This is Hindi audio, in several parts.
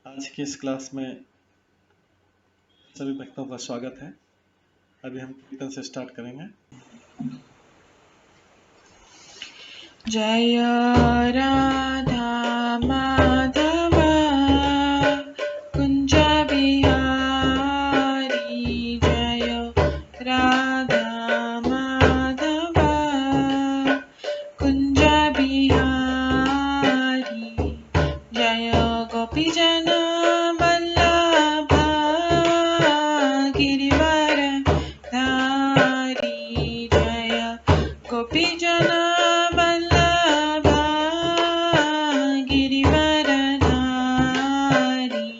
आज की इस क्लास में सभी भक्तों का स्वागत है। अभी हम कीर्तन से स्टार्ट करेंगे। जय राधा माधव कुंज बिहारी, जय राधा माधव कुंज बिहारी, जय गोपीजन वल्लभ गिरिवर धारी, जय गोपीजन वल्लभ गिरिवर धारी,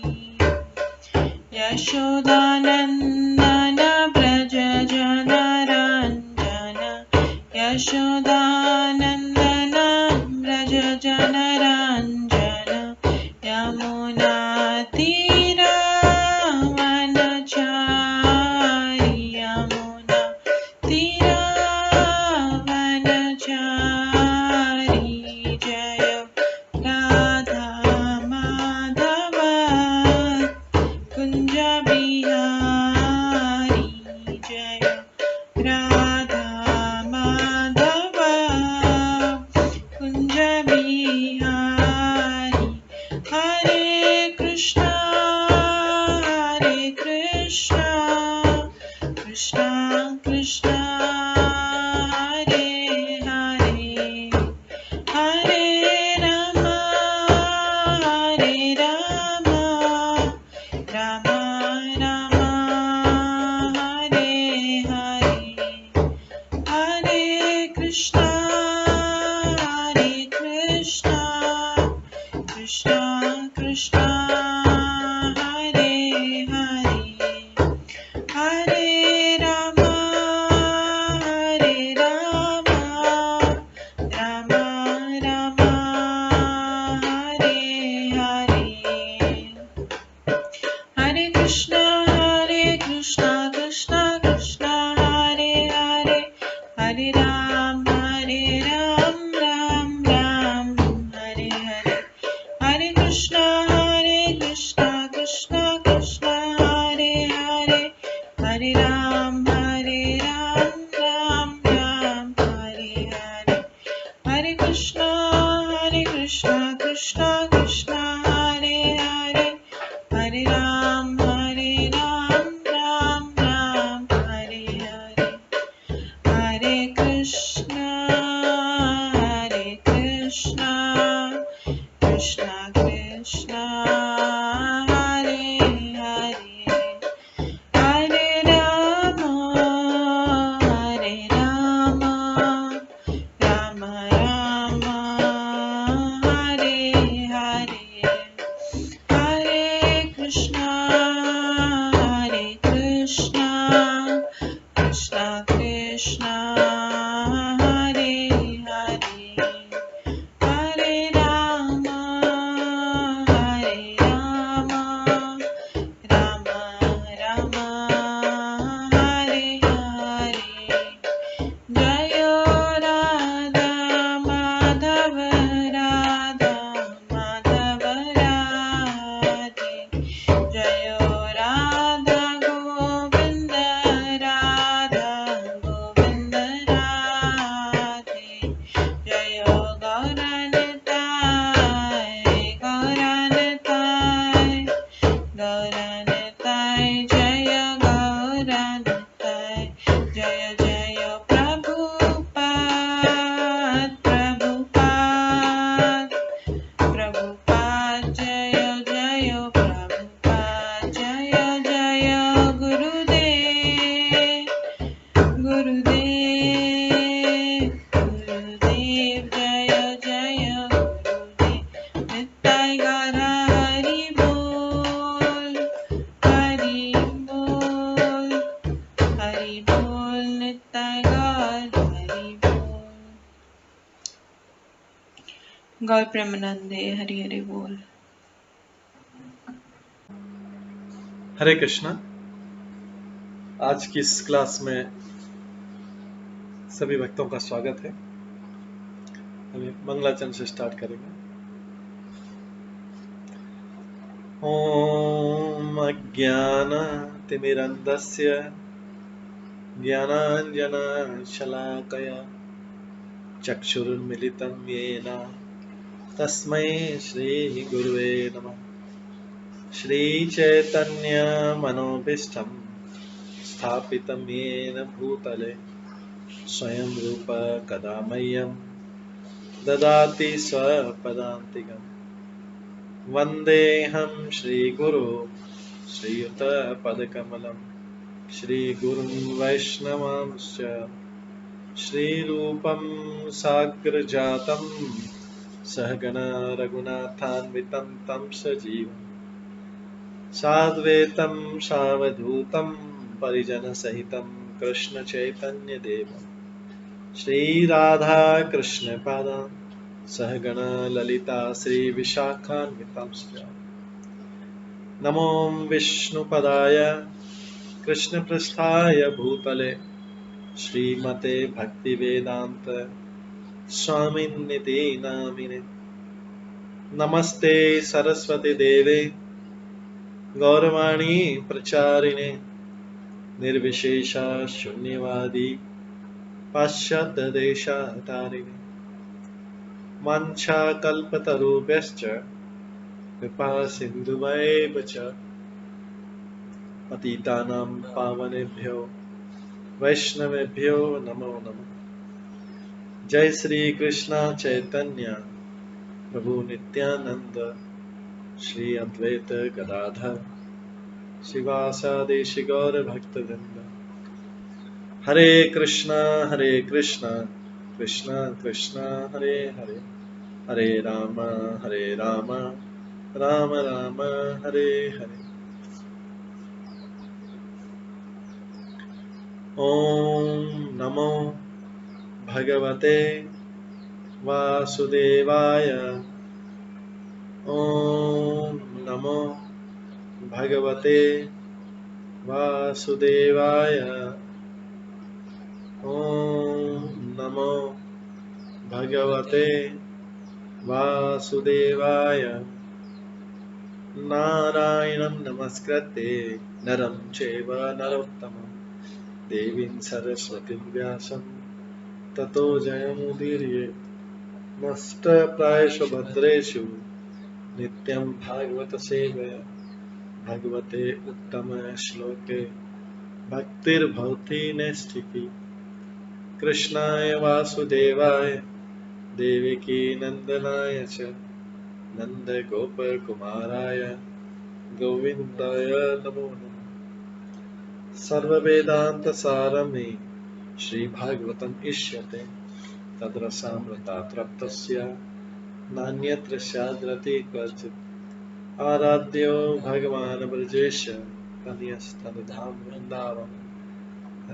यशोदानंदन व्रज जनरंजन, यशोदानंदन व्रज जनरंजन, यमुना तीरवनचारी, यमुना तीरवनचारी, जय राधा माधव कुंज बिहारी, जय राधा माधव कुंज बिहारी, हरे कृष्णा कृष्णा कृष्णा हरे हरे, हरे राम राम राम हरे हरे, हरे कृष्णा कृष्णा कृष्णा हरे हरे, हरे राम राम राम हरे हरे, हरे कृष्णा कृष्णा कृष्णा हरे हरे, हरे राम राम राम हरे हरे, हरे कृष्णा कृष्णा कृष्णा हरे हरे, हरे राम राम राम हरे हरे, हरे कृष्णा कृष्णा कृष्णा हरे हरे, हरे राम राम राम हरे हरे, हरे कृष्णा कृष्णा कृष्णा हरे हरे, हरे राम राम राम हरे हरे, हरे कृष्णा कृष्णा कृष्णा हरे हरे, हरे राम राम राम हरे हरे, जय राधा माधव राधे, जय राधा गोविंद राधे, जय गौरनिताय जय गौरनिताय, जय जय प्रभुपाद जय जय प्रभुपाद, जय जय गुरुदेव जय जय गुरुदेव, नित्य गौर हरि बोल नित्य गौर हरि बोल। गौर प्रेमानंदे हरि हरि बोल। हरे कृष्णा। आज की इस क्लास में सभी भक्तों का स्वागत है। अभी मंगलाचरण से स्टार्ट करेंगे। ॐ अज्ञानतिमिरन्धस्य ज्ञानाञ्जनशलाकया चक्षुरुन्मिलितं येन तस्मै श्रीगुरुवे नमः। श्रीचैतन्यमनोभीष्टं स्थापितं येन भूतले स्वयं रूप कदा मह्यं ददाति स्वपदान्तिकम्। वन्देऽहं श्रीगुरो श्रीयुतपदकमलं श्रीगुरुं वैष्णवांश्च श्रीरूपं साग्रजातं सहगण रघुनाथान्वितं तं सजीवं साद्वैतं सावधूतं परिजनसहितं कृष्णचैतन्यदेवं श्रीराधाकृष्णपादान् सहगण ललिता श्रीविशाखान्वितांश्च नमो विष्णुपदाय कृष्णपृष्ठाय भूतले श्रीमते भक्तिवेदांत स्वामिन्निति नामिने। नमस्ते सरस्वती देवे गौरवाणी प्रचारिणे निर्विशेष शून्यवादी पाश्चात्य देशातारिणे। वाञ्छाकल्पतरुभ्यश्च कृपा सिन्धुभ्येव च पतितानां पावनेभ्यो वैष्णवेभ्यो नमो नमः। जय श्री कृष्ण चैतन्य प्रभु नित्यानंद श्री अद्वैत गदाधर शिवासादि गौर भक्तवृंद। हरे कृष्णा कृष्णा कृष्णा हरे हरे, हरे राम राम राम हरे हरे। ओम नमो भगवते वासुदेवाय। ओम नमो भगवते वासुदेवाय। ओम नमो भगवते वासुदेवाय। नारायणं नमस्कृत्य नरं चैव नरोत्तमं देवीं सरस्वतीं व्यासं ततो जयमुदीरये। नष्टप्रायेषु भद्रेषु नित्यं भागवत सेवया भगवते उत्तम श्लोके भक्तिर्भवति नैष्ठिकी। कृष्णाय वासुदेवाय देवकी नंदनाय च नन्दगोपकुमाराय गोविन्दाय नमो नमः। सर्ववेदान्तसारमे श्रीभागवतम् इष्यते तद्रसामृतात् नान्यत्र स्याद्रति क्वचित्। आराध्यो भगवान् ब्रजेश तनयस्तनधाम वृन्दावन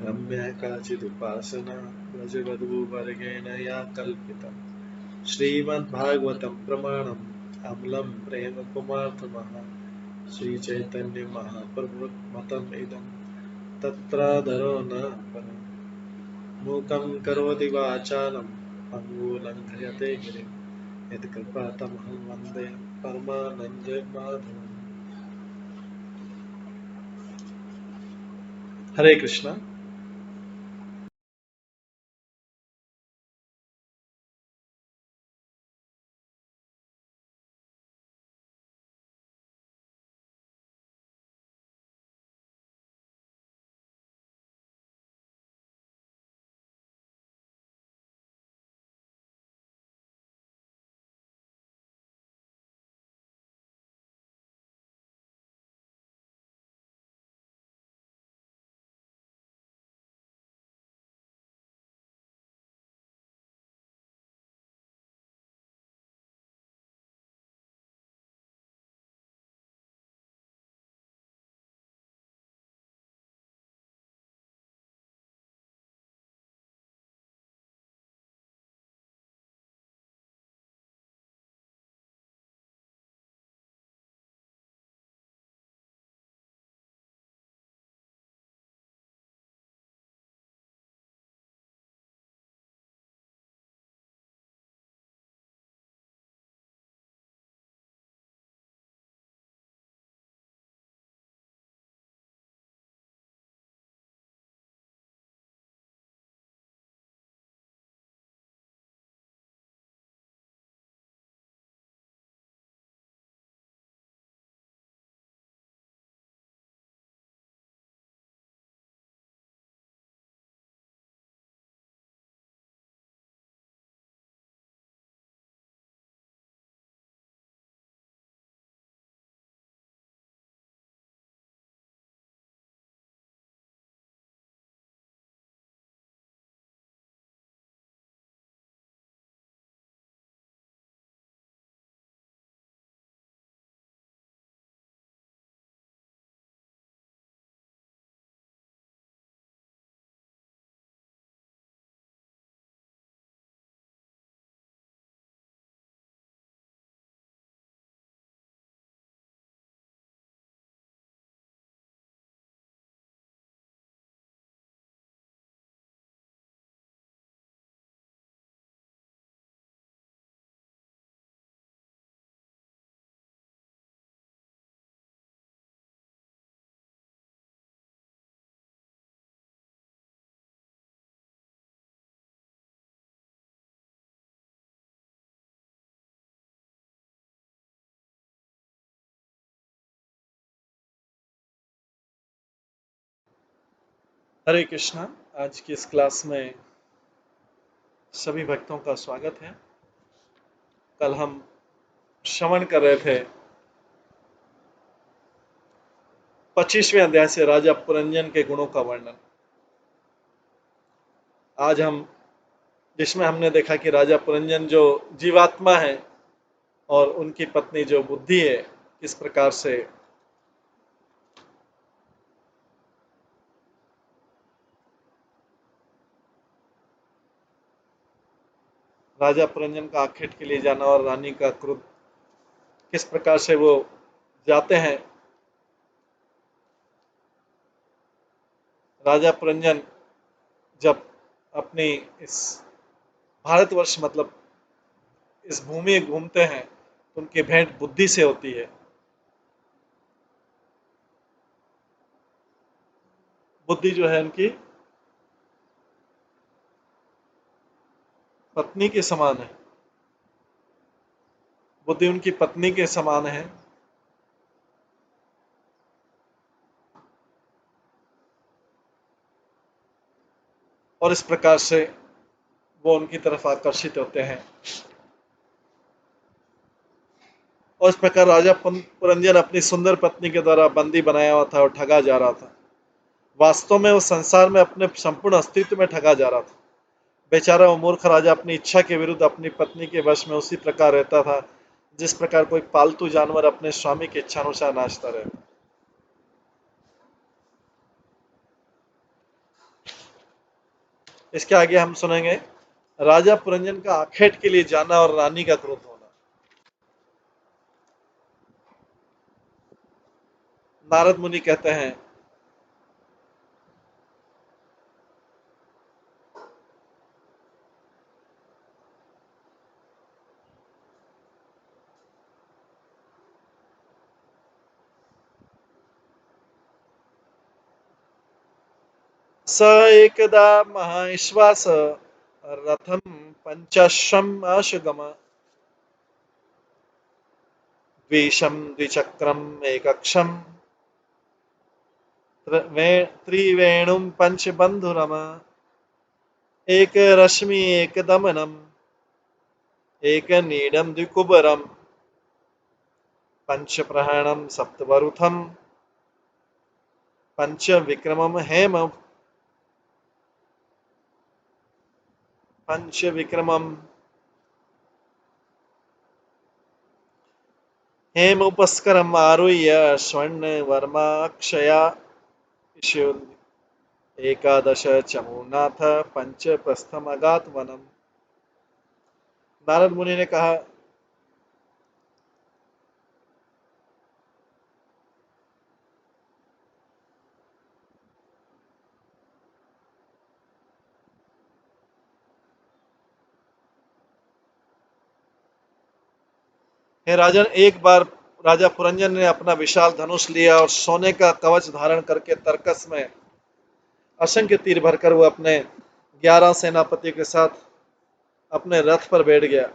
रम्या काचिदुपासना व्रजवधूवर्गेण या कल्पिता। श्रीमद्भागवतं प्रमाणम् अमलं प्रेम कुमार्थमः श्रीचैतन्य महाप्रभुमतम् इदं तत्रादरो न परम्। मूकं करोति वाचालं पङ्गुलङ्घयते गिरिं यत्कृपातमहं वन्दे परमानन्दमाधवम्। हरे कृष्णा। हरे कृष्णा। आज की इस क्लास में सभी भक्तों का स्वागत है। कल हम श्रवण कर रहे थे 25वें अध्याय से राजा पुरंजन के गुणों का वर्णन। आज हम जिसमें हमने देखा कि राजा पुरंजन जो जीवात्मा है और उनकी पत्नी जो बुद्धि है, किस प्रकार से राजा पुरंजन का आखेट के लिए जाना और रानी का क्रोध, किस प्रकार से वो जाते हैं। राजा पुरंजन जब अपनी इस भारतवर्ष मतलब इस भूमि में घूमते हैं तो उनकी भेंट बुद्धि से होती है। बुद्धि जो है उनकी पत्नी के समान है। बुद्धि उनकी पत्नी के समान है। और इस प्रकार से वो उनकी तरफ आकर्षित होते हैं। और इस प्रकार राजा पुरंजन अपनी सुंदर पत्नी के द्वारा बंदी बनाया हुआ था और ठगा जा रहा था। वास्तव में वो संसार में अपने संपूर्ण अस्तित्व में ठगा जा रहा था। बेचारा वो मूर्ख राजा अपनी इच्छा के विरुद्ध अपनी पत्नी के वश में उसी प्रकार रहता था जिस प्रकार कोई पालतू जानवर अपने स्वामी की इच्छा अनुसार नाचता रहता। इसके आगे हम सुनेंगे राजा पुरंजन का आखेट के लिए जाना और रानी का क्रोध होना। नारद मुनि कहते हैं, स एकदा महाश्वास रथम पंचशम अशुगम द्विशम द्विचक्रम एकक्षम त्रिवेणुम पंचबंधुरम एक रश्मि एक दमनम एक नीडम द्विकुबरम पंच प्रहरणम सप्तवरुथम पंच विक्रमम हेम पंच विक्रमम हेमोपस्करम आरुह्य स्वर्ण वर्माक्षया एकादश चमूनाथ पंच प्रस्थम अगात वनम। नारद मुनि ने कहा, हे राजन, एक बार राजा पुरंजन ने अपना विशाल धनुष लिया और सोने का कवच धारण करके तर्कस में असंख्य तीर भरकर वो अपने 11 सेनापति के साथ अपने रथ पर बैठ गया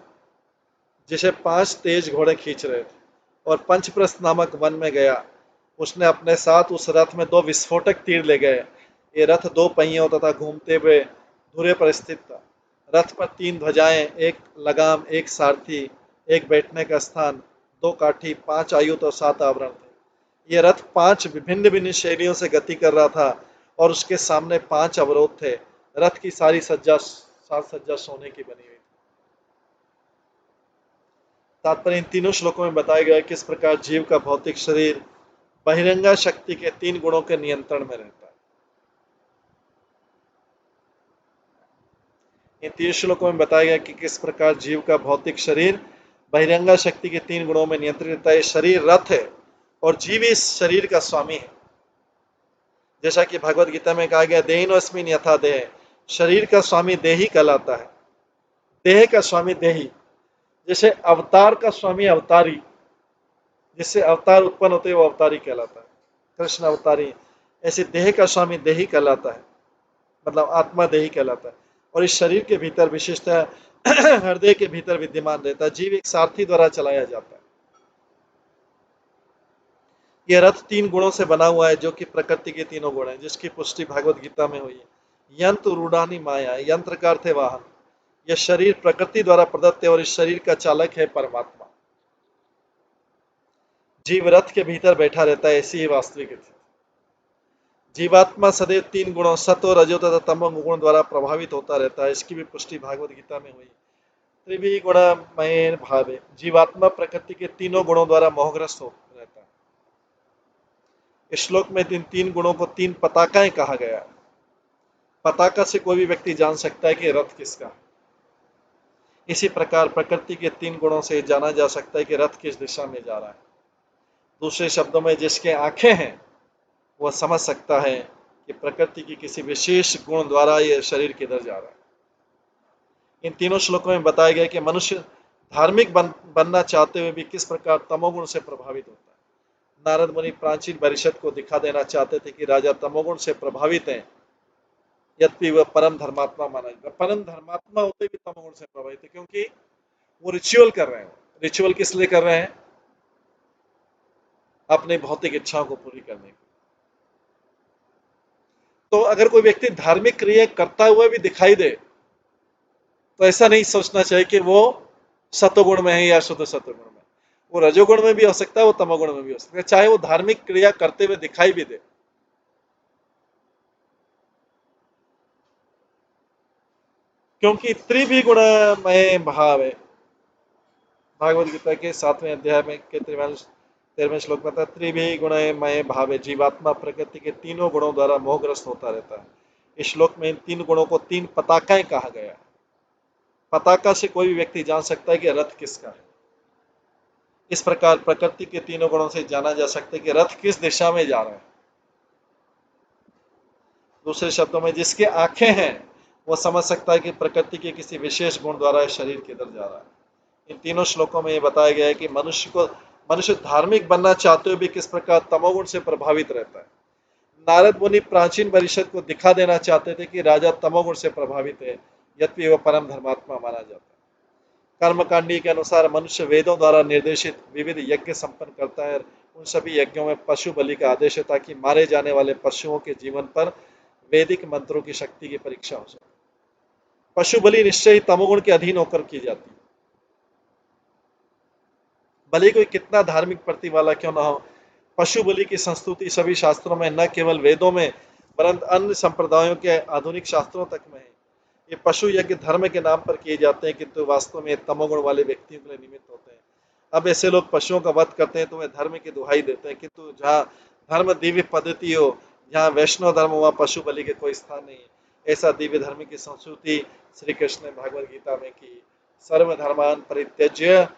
जिसे 5 तेज घोड़े खींच रहे थे और पंचप्रस्थ नामक वन में गया। उसने अपने साथ उस रथ में 2 विस्फोटक तीर ले गए। ये रथ 2 पहियों तथा घूमते हुए धुरे पर स्थित था। रथ पर 3 ध्वजाएं, एक लगाम, एक सारथी, एक बैठने का स्थान, 2 काठी, 5 आयुध और 7 आवरण थे। यह रथ 5 विभिन्न भिन्न शैलियों से गति कर रहा था और उसके सामने 5 अवरोध थे। रथ की सारी साज सज्जा सोने की बनी हुई। तात्पर्य इन तीनों श्लोकों में बताया गया है किस प्रकार जीव का भौतिक शरीर बहिरंगा शक्ति के 3 गुणों के नियंत्रण में रहता है। इन 3 श्लोकों में बताया गया कि किस प्रकार जीव का भौतिक शरीर बहिरंगा शक्ति के 3 गुणों में नियंत्रित रहता है। शरीर रथ है और जीव इस शरीर का स्वामी है। जैसा कि भगवत गीता में कहा गया, देहिनोऽस्मिन् यथा देह, शरीर का स्वामी देही कहलाता है। देह का स्वामी देही, जैसे अवतार का स्वामी अवतारी, जिससे अवतार उत्पन्न होते वो अवतारी कहलाता है, कृष्ण अवतारी। ऐसे देह का स्वामी देही कहलाता है, मतलब आत्मा देही कहलाता है। और इस शरीर के भीतर विशिष्टता हृदय के भीतर विद्यमान रहता है। जीव एक सारथी द्वारा चलाया जाता है। यह रथ 3 गुणों से बना हुआ है, जो कि प्रकृति के तीनों गुण हैं, जिसकी पुष्टि भागवत गीता में हुई है। यंत्र रूढ़ानी माया, यंत्र का अर्थ है वाहन। यह शरीर प्रकृति द्वारा प्रदत्त है और इस शरीर का चालक है परमात्मा। जीव रथ के भीतर बैठा रहता है, ऐसी ही वास्तविक स्थिति। जीवात्मा सदैव 3 गुणों सत्व, रजो तथा तमो गुण द्वारा प्रभावित होता रहता है, इसकी भी पुष्टि भागवत गीता में हुई। त्रिभी गुणमय भाव, जीवात्मा प्रकृति के तीनों गुणों द्वारा मोहग्रस्त हो रहता है। इस श्लोक में इन 3 गुणों को 3 पताकाएं कहा गया है। पताका से कोई भी व्यक्ति जान सकता है कि रथ किसका है। इसी प्रकार प्रकृति के 3 गुणों से जाना जा सकता है कि रथ किस दिशा में जा रहा है। दूसरे शब्दों में, जिसके आंखें हैं वह समझ सकता है कि प्रकृति की किसी विशेष गुण द्वारा यह शरीर किधर जा रहा है। इन तीनों श्लोकों में बताया गया कि मनुष्य धार्मिक बनना चाहते हुए भी किस प्रकार तमोगुण से प्रभावित होता है। नारद मुनि प्राचीन परिषद को दिखा देना चाहते थे कि राजा तमोगुण से प्रभावित हैं, यद्यपि वह परम धर्मात्मा माना जाता। परम धर्मात्मा होते भी तमोगुण से प्रभावित है, क्योंकि वो रिचुअल कर रहे हैं। रिचुअल किस लिए कर रहे हैं? अपनी भौतिक इच्छाओं को पूरी करने के। तो अगर कोई व्यक्ति धार्मिक क्रिया करता हुआ भी दिखाई दे, तो ऐसा नहीं सोचना चाहिए कि वो सतोगुण में है या शुद्ध सतोगुण में। वो रजोगुण में भी हो सकता है, वो तमोगुण में भी हो सकता है, चाहे वो धार्मिक क्रिया करते हुए दिखाई भी दे। क्योंकि त्रिभी गुणमय भाव है। भागवत गीता के 7वें अध्याय में के 13वें श्लोक में था, त्रिभी गुणमय भाव है, जीवात्मा प्रकृति के तीनों गुणों द्वारा मोहग्रस्त होता रहता है। इस श्लोक में इन 3 गुणों को 3 पताकाएं कहा गया है। पताका से कोई भी व्यक्ति जान सकता है कि रथ किसका है। इस प्रकार प्रकृति के तीनों गुणों से जाना जा सकता है कि रथ किस दिशा में जा रहा है। दूसरे शब्दों में, जिसके आंखें हैं वह समझ सकता है कि प्रकृति के किसी विशेष गुण द्वारा शरीर किधर जा रहा है। इन तीनों श्लोकों में यह बताया गया है कि मनुष्य धार्मिक बनना चाहते हुए भी किस प्रकार तमोगुण से प्रभावित रहता है। नारद मुनि प्राचीन परिषद को दिखा देना चाहते थे कि राजा तमोगुण से प्रभावित है, यद्यपि वह परम धर्मात्मा माना जाता है। कर्मकांडी के अनुसार मनुष्य वेदों द्वारा निर्देशित विविध यज्ञ संपन्न करता है। उन सभी यज्ञों में पशु बलि का आदेश है, ताकि मारे जाने वाले पशुओं के जीवन पर वैदिक मंत्रों की शक्ति की परीक्षा हो सके। पशु बलि निश्चय ही तमोगुण के अधीन होकर की जाती है। भले कोई कितना धार्मिक प्रति वाला क्यों ना हो, पशु बलि की संस्तुति सभी शास्त्रों में, न केवल वेदों में परंतु अन्य संप्रदायों के आधुनिक शास्त्रों तक में है। ये पशु यज्ञ धर्म के नाम पर किए जाते हैं, किंतु वास्तव में तमोगुण वाले व्यक्तियों के लिए निमित्त होते हैं। अब ऐसे लोग पशुओं का वध करते हैं तो वे धर्म की दुहाई देते हैं, किंतु जहाँ धर्म दिव्य पद्धति हो, जहाँ वैष्णव धर्म, वहाँ पशु बलि के कोई स्थान नहीं है। ऐसा दिव्य धर्म की संस्कृति श्री कृष्ण ने भगवद गीता में की। सर्वधर्मान परित्यज्य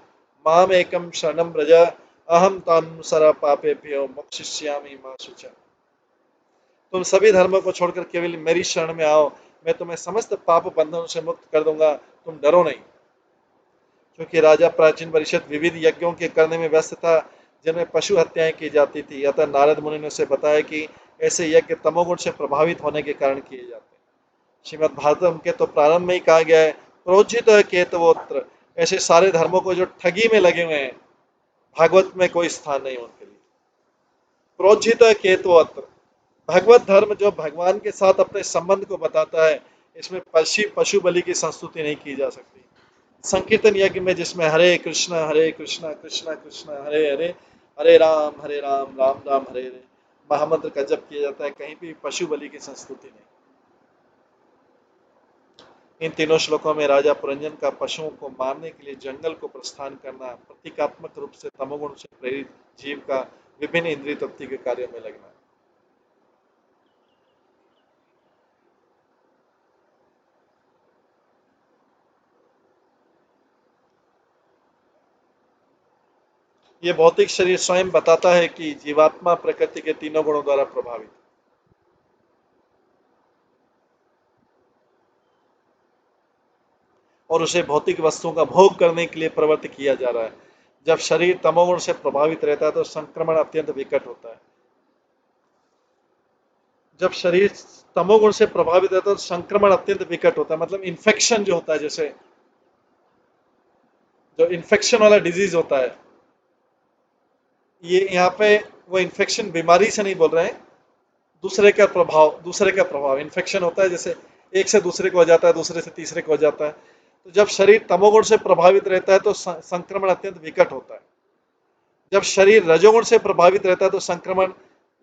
माम एकम शरणम व्रज अहम तानुसर पापेभ्यो मोक्षयिष्यामि मा शुचः। तुम सभी धर्मों को छोड़कर केवल मेरी शरण में आओ, मैं तुम्हें समस्त पाप बंधनों से मुक्त कर दूंगा, तुम डरो नहीं। क्योंकि राजा प्राचीन परिषद विविध यज्ञों के करने में व्यस्त था, जिनमें पशु हत्याएं की जाती थी। अतः नारद मुनि ने उसे बताया कि ऐसे यज्ञ तमोगुण से प्रभावित होने के कारण किए जाते हैं। श्रीमद् भागवतम के तो प्रारंभ में ही कहा गया है, प्रोज्झित केतवोत्र। ऐसे सारे धर्मों को जो ठगी में लगे हुए हैं, भागवत में कोई स्थान नहीं उनके लिए। प्रोज्झित केतवोत्र, भगवत धर्म जो भगवान के साथ अपने संबंध को बताता है, इसमें पशु बलि की संस्तुति नहीं की जा सकती। संकीर्तन यज्ञ में, जिसमें हरे कृष्णा कृष्णा कृष्णा हरे हरे, हरे राम राम राम हरे हरे महामंत्र का जप किया जाता है, कहीं भी पशु बलि की संस्तुति नहीं। इन तीनों श्लोकों में राजा पुरंजन का पशुओं को मारने के लिए जंगल को प्रस्थान करना, प्रतीकात्मक रूप से तमोगुण से प्रेरित जीव का विभिन्न इंद्रिय तृप्ति के कार्यों में लगना। ये भौतिक शरीर स्वयं बताता है कि जीवात्मा प्रकृति के तीनों गुणों द्वारा प्रभावित, और उसे भौतिक वस्तुओं का भोग करने के लिए प्रवृत्त किया जा रहा है। जब शरीर तमोगुण से प्रभावित रहता है तो संक्रमण अत्यंत विकट होता है। जब शरीर तमोगुण से प्रभावित रहता है तो संक्रमण अत्यंत विकट होता है, मतलब इन्फेक्शन जो होता है, जैसे जो इन्फेक्शन वाला डिजीज होता है, ये यहाँ पे वो इन्फेक्शन बीमारी से नहीं बोल रहे हैं, दूसरे का प्रभाव इन्फेक्शन होता है, जैसे एक से दूसरे को हो जाता है, दूसरे से तीसरे को हो जाता है। तो जब शरीर तमोगुण से प्रभावित रहता है तो संक्रमण अत्यंत विकट होता है। जब शरीर रजोगुण से प्रभावित रहता है तो संक्रमण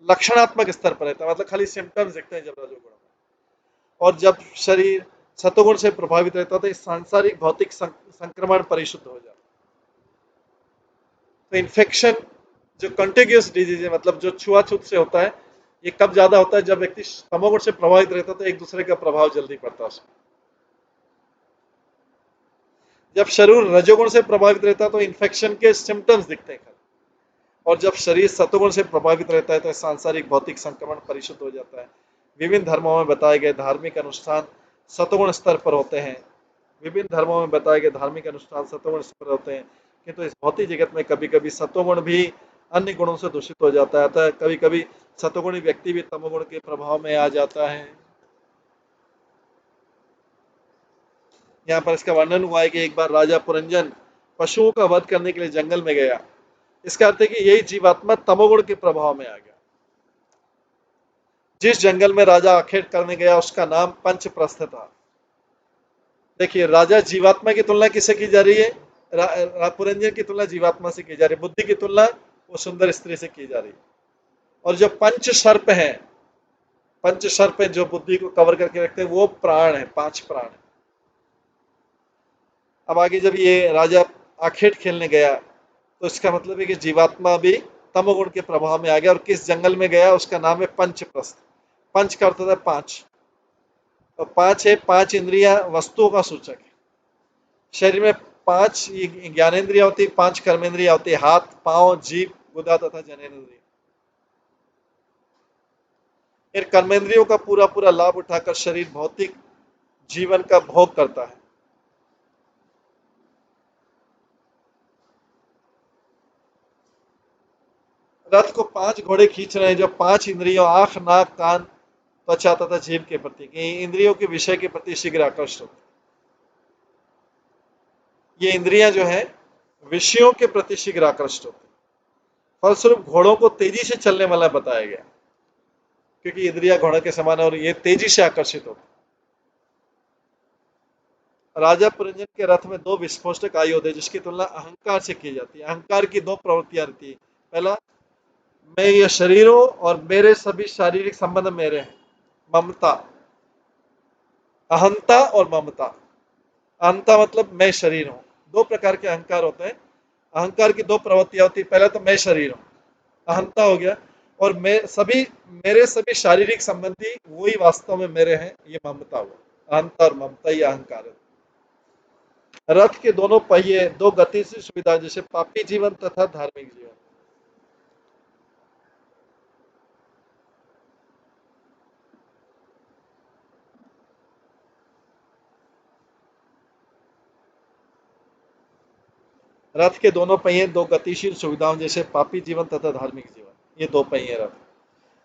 लक्षणात्मक स्तर पर रहता है, मतलब खाली सिम्टम्स दिखते हैं जब रजोगुण में। और जब शरीर सतोगुण से प्रभावित रहता है तो सांसारिक भौतिक संक्रमण परिशुद्ध हो जाता है। तो इन्फेक्शन जो कंटेगियस डिजीज है, मतलब जो छुआछूत से होता है, ये कब ज्यादा होता है? जब व्यक्ति तमोगुण से प्रभावित रहता है तो एक दूसरे का प्रभाव जल्दी पड़ता है उसमें। जब शरीर रजोगुण से प्रभावित रहता है तो इन्फेक्शन के सिम्टम्स दिखते हैं, और जब शरीर सतोगुण से प्रभावित रहता है तो सांसारिक भौतिक संक्रमण परिशुद्ध हो जाता है। विभिन्न धर्मों में बताए गए धार्मिक अनुष्ठान सतोगुण स्तर पर होते हैं। विभिन्न धर्मों में बताए गए धार्मिक अनुष्ठान सतोगुण स्तर पर होते हैं, किंतु इस भौतिक जगत में कभी कभी सतोगुण भी अन्य गुणों से दूषित हो जाता है, अतः कभी कभी सतोगुणी व्यक्ति भी तमोगुण के प्रभाव में आ जाता है। यहाँ पर इसका वर्णन हुआ है कि एक बार राजा पुरंजन पशुओं का वध करने के लिए जंगल में गया। इसका अर्थ है कि यही जीवात्मा तमोगुण के प्रभाव में आ गया। जिस जंगल में राजा आखेट करने गया उसका नाम पंचप्रस्थ था। देखिए, राजा जीवात्मा की तुलना किससे की जा रही है? पुरंजन की तुलना जीवात्मा से की जा रही है, बुद्धि की तुलना वो सुंदर स्त्री से की जा रही है। और जो पंच सर्प है जो बुद्धि को कवर करके रखते हैं, वो प्राण है, 5 प्राण है। अब आगे जब ये राजा आखेट खेलने गया तो इसका मतलब है कि जीवात्मा भी तमोगुण के प्रभाव में आ गया। और किस जंगल में गया? उसका नाम है पंचप्रस्थ। पंच का अर्थ होता है 5, और 5 है, 5 इंद्रियां वस्तुओं का सूचक है। शरीर में 5 ज्ञानेन्द्रिया होती है, 5 कर्मेंद्रिया होती है, हाथ, पांव, जीभ, गुदा तथा जनेन्द्रिय। इन कर्मेंद्रियों का पूरा पूरा लाभ उठाकर शरीर भौतिक जीवन का भोग करता है। रथ को 5 घोड़े खींच रहे हैं जो 5 इंद्रियों आंख, नाक, कान, त्वचा तथा जीभ के प्रति, इंद्रियों के विषय के प्रति शीघ्र आकर्षित होते हैं। ये इंद्रियां जो है विषयों के प्रति शीघ्र आकर्षित होते हैं। फलस्वरूप घोड़ों को तेजी से चलने वाला बताया गया, क्योंकि इंद्रियां घोड़ों के समान और ये तेजी से आकर्षित होते हैं। राजा पुरंजन के रथ में 2 विस्फोटक आयु होते, जिसकी तुलना अहंकार से की जाती है। अहंकार की 2 प्रवृत्तियां रहती है। पहला, मैं ये शरीर हूं और मेरे सभी शारीरिक संबंध मेरे हैं, ममता। अहंता और ममता। अहंता मतलब मैं शरीर हूं। 2 प्रकार के अहंकार होते हैं। अहंकार की 2 प्रवृत्तियां होती है। पहला तो मैं शरीर हूं, अहंता हो गया, और मेरे सभी शारीरिक संबंधी वही वास्तव में मेरे हैं, ये ममता हुआ। अहंता और ममता, ये अहंकार है। रथ के दोनों पहिए 2 गतिशील सुविधा, जैसे पापी जीवन तथा धार्मिक जीवन। रथ के दोनों पहिए 2 गतिशील सुविधाओं, जैसे पापी जीवन तथा धार्मिक जीवन, ये 2 पहिए रथ।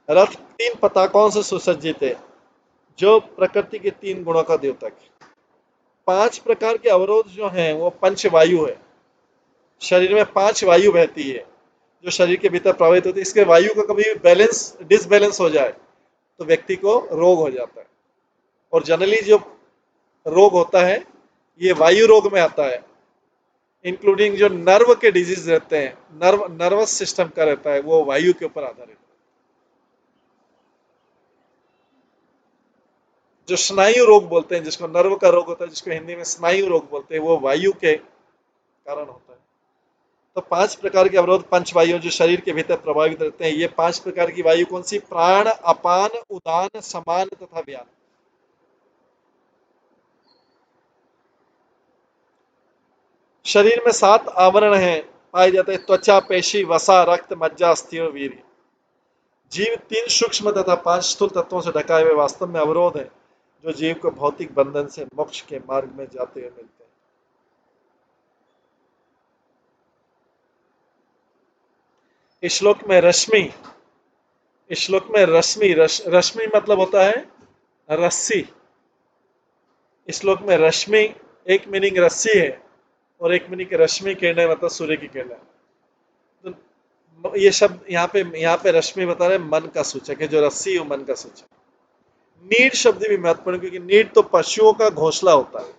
रथ 3 पताकों से सुसज्जित है, जो प्रकृति के 3 गुणों का द्योतक है। 5 प्रकार के अवरोध जो हैं वो पंच वायु है। शरीर में 5 वायु बहती है जो शरीर के भीतर प्रवाहित होती है। इसके वायु का कभी डिसबैलेंस हो जाए तो व्यक्ति को रोग हो जाता है। और जनरली जो रोग होता है ये वायु रोग में आता है, इंक्लूडिंग जो नर्व के डिजीज रहते हैं, नर्वस सिस्टम का रहता है, वो वायु के ऊपर आधारित है। जो स्नायु रोग बोलते हैं, जिसको नर्व का रोग होता है, जिसको हिंदी में स्नायु रोग बोलते हैं, वो वायु के कारण होता है। तो 5 प्रकार के अवरोध पंच वायु जो शरीर के भीतर प्रभावित रहते हैं। ये 5 प्रकार की वायु कौन सी? प्राण, अपान, उदान, समान तथा व्यान। शरीर में 7 आवरण हैं पाए जाते हैं, त्वचा, पेशी, वसा, रक्त, मज्जा, अस्थि और वीर्य। जीव 3 सूक्ष्म तथा 5 स्थूल तत्वों से ढका हुए वास्तव में अवरोध है, जो जीव को भौतिक बंधन से मोक्ष के मार्ग में जाते हुए मिलते हैं। इस श्लोक में रश्मि मतलब होता है रस्सी। इस श्लोक में रश्मि एक मीनिंग रस्सी है और एक मीनिंग रश्मि किरणें मतलब सूर्य की किरणें। तो ये शब्द यहाँ पे रश्मि बता रहे मन का सूचक है, जो रस्सी है मन का सूचक। नीड शब्द भी महत्वपूर्ण, क्योंकि नीड तो पशुओं का घोंसला होता है।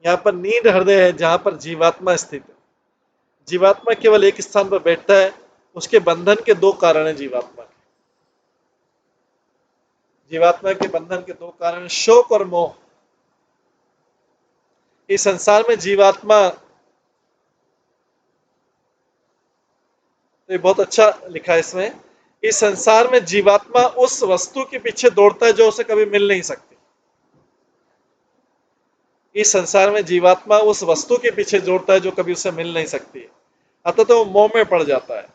यहाँ पर नीड हृदय है जहां पर जीवात्मा स्थित है। जीवात्मा केवल एक स्थान पर बैठता है। उसके बंधन के दो कारण हैं जीवात्मा के बंधन के दो कारण, शोक और मोह। इस संसार में जीवात्मा, तो ये बहुत अच्छा लिखा है इसमें, इस संसार में जीवात्मा उस वस्तु के पीछे दौड़ता है जो उसे कभी मिल नहीं सकती। इस संसार में जीवात्मा उस वस्तु के पीछे दौड़ता है जो कभी उसे मिल नहीं सकती, अतः तो वो मोह में पड़ जाता है।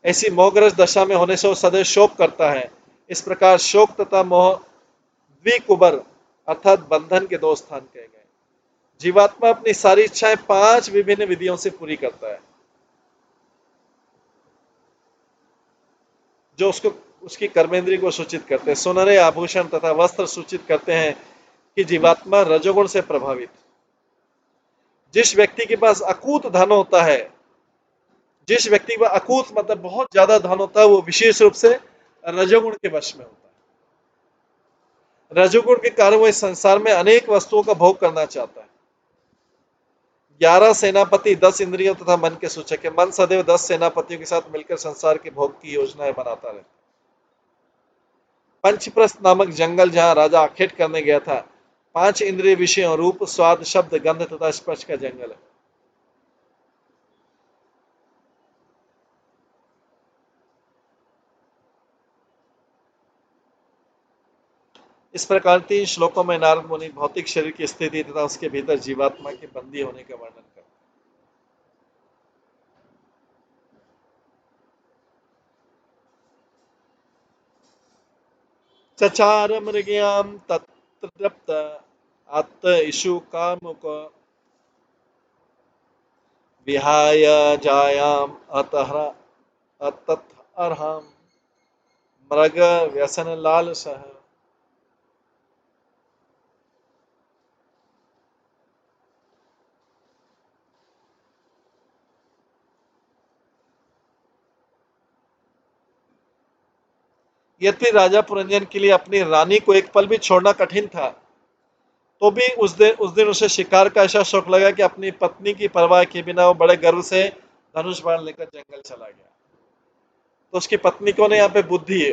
ऐसी मोहग्रस्त दशा में होने से वो सदैव शोक करता है। इस प्रकार शोक तथा मोह द्विकुबर अर्थात बंधन के दो स्थान कहे गए। जीवात्मा अपनी सारी इच्छाएं 5 विभिन्न विधियों से पूरी करता है, जो उसको उसकी कर्मेंद्रिय को सूचित करते हैं। सुनहरे आभूषण तथा वस्त्र सूचित करते हैं कि जीवात्मा रजोगुण से प्रभावित। जिस व्यक्ति के पास अकूत धन होता है, जिस व्यक्ति का अकूत मतलब बहुत ज्यादा धन होता है, वो विशेष रूप से रजोगुण के वश में होता है। रजोगुण के कारण वो इस संसार में अनेक वस्तुओं का भोग करना चाहता है। 11 सेनापति 10 इंद्रियों तथा मन के सूचक है। मन सदैव 10 सेनापतियों के साथ मिलकर संसार के भोग की योजनाएं बनाता रहता है। पंचप्रस्थ नामक जंगल जहां राजा आखेट करने गया था, 5 इंद्रिय विषयों रूप स्वाद शब्द गंध तथा स्पर्श का जंगल है। इस प्रकार 3 श्लोकों में नारद मुनि भौतिक शरीर की स्थिति तथा उसके भीतर जीवात्मा के बंदी होने का वर्णन करते हैं। चचार मृगयाम तत्रप्त अत इषु कामुक विहाय जायाम अतः अतत अर्हम मृग व्यसन लाल सह। यद्यपि राजा पुरंजन के लिए अपनी रानी को एक पल भी छोड़ना कठिन था, तो भी उस दिन उसे शिकार का ऐसा शौक लगा कि अपनी पत्नी की परवाह किए बिना वो बड़े गर्व से धनुष बाण लेकर जंगल चला गया। तो उसकी पत्नी को यहाँ पे बुद्धि है,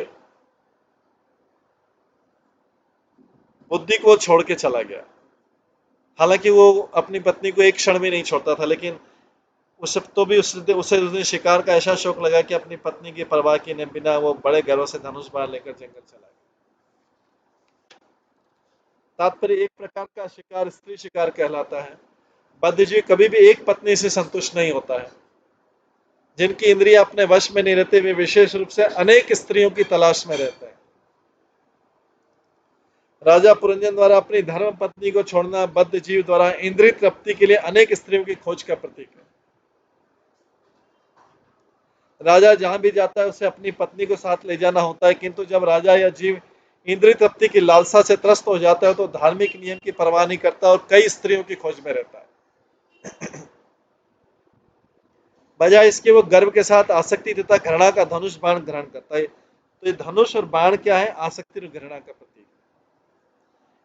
बुद्धि को छोड़ के चला गया। हालांकि वो अपनी पत्नी को एक क्षण भी नहीं छोड़ता था, लेकिन उसे तो भी उसे उस दिन शिकार का ऐसा शौक लगा कि अपनी पत्नी की परवाह किए बिना वो बड़े गर्व से धनुष बाण लेकर जंगल चला गया। तात्पर्य, एक प्रकार का शिकार स्त्री शिकार कहलाता है। बद्धजीवी कभी भी एक पत्नी से संतुष्ट नहीं होता है। जिनकी इंद्रियां अपने वश में नहीं रहते, वे विशेष रूप से अनेक स्त्रियों की तलाश में रहते हैं। राजा पुरंजन द्वारा अपनी धर्म पत्नी को छोड़ना बद्ध जीव द्वारा इंद्रिय तृप्ति के लिए अनेक स्त्रियों की खोज का प्रतीक है। राजा जहां भी जाता है उसे अपनी पत्नी को साथ ले जाना होता है, किंतु जब राजा या जीव इंद्रिय तृप्ति की लालसा से त्रस्त हो जाता है तो धार्मिक नियम की परवाह नहीं करता और कई स्त्रियों की खोज में रहता है। बजाय इसके वो गर्व के साथ आसक्ति तथा घृणा का धनुष बाण ग्रहण करता है। तो ये धनुष और बाण क्या है? आसक्ति और घृणा का प्रतीक।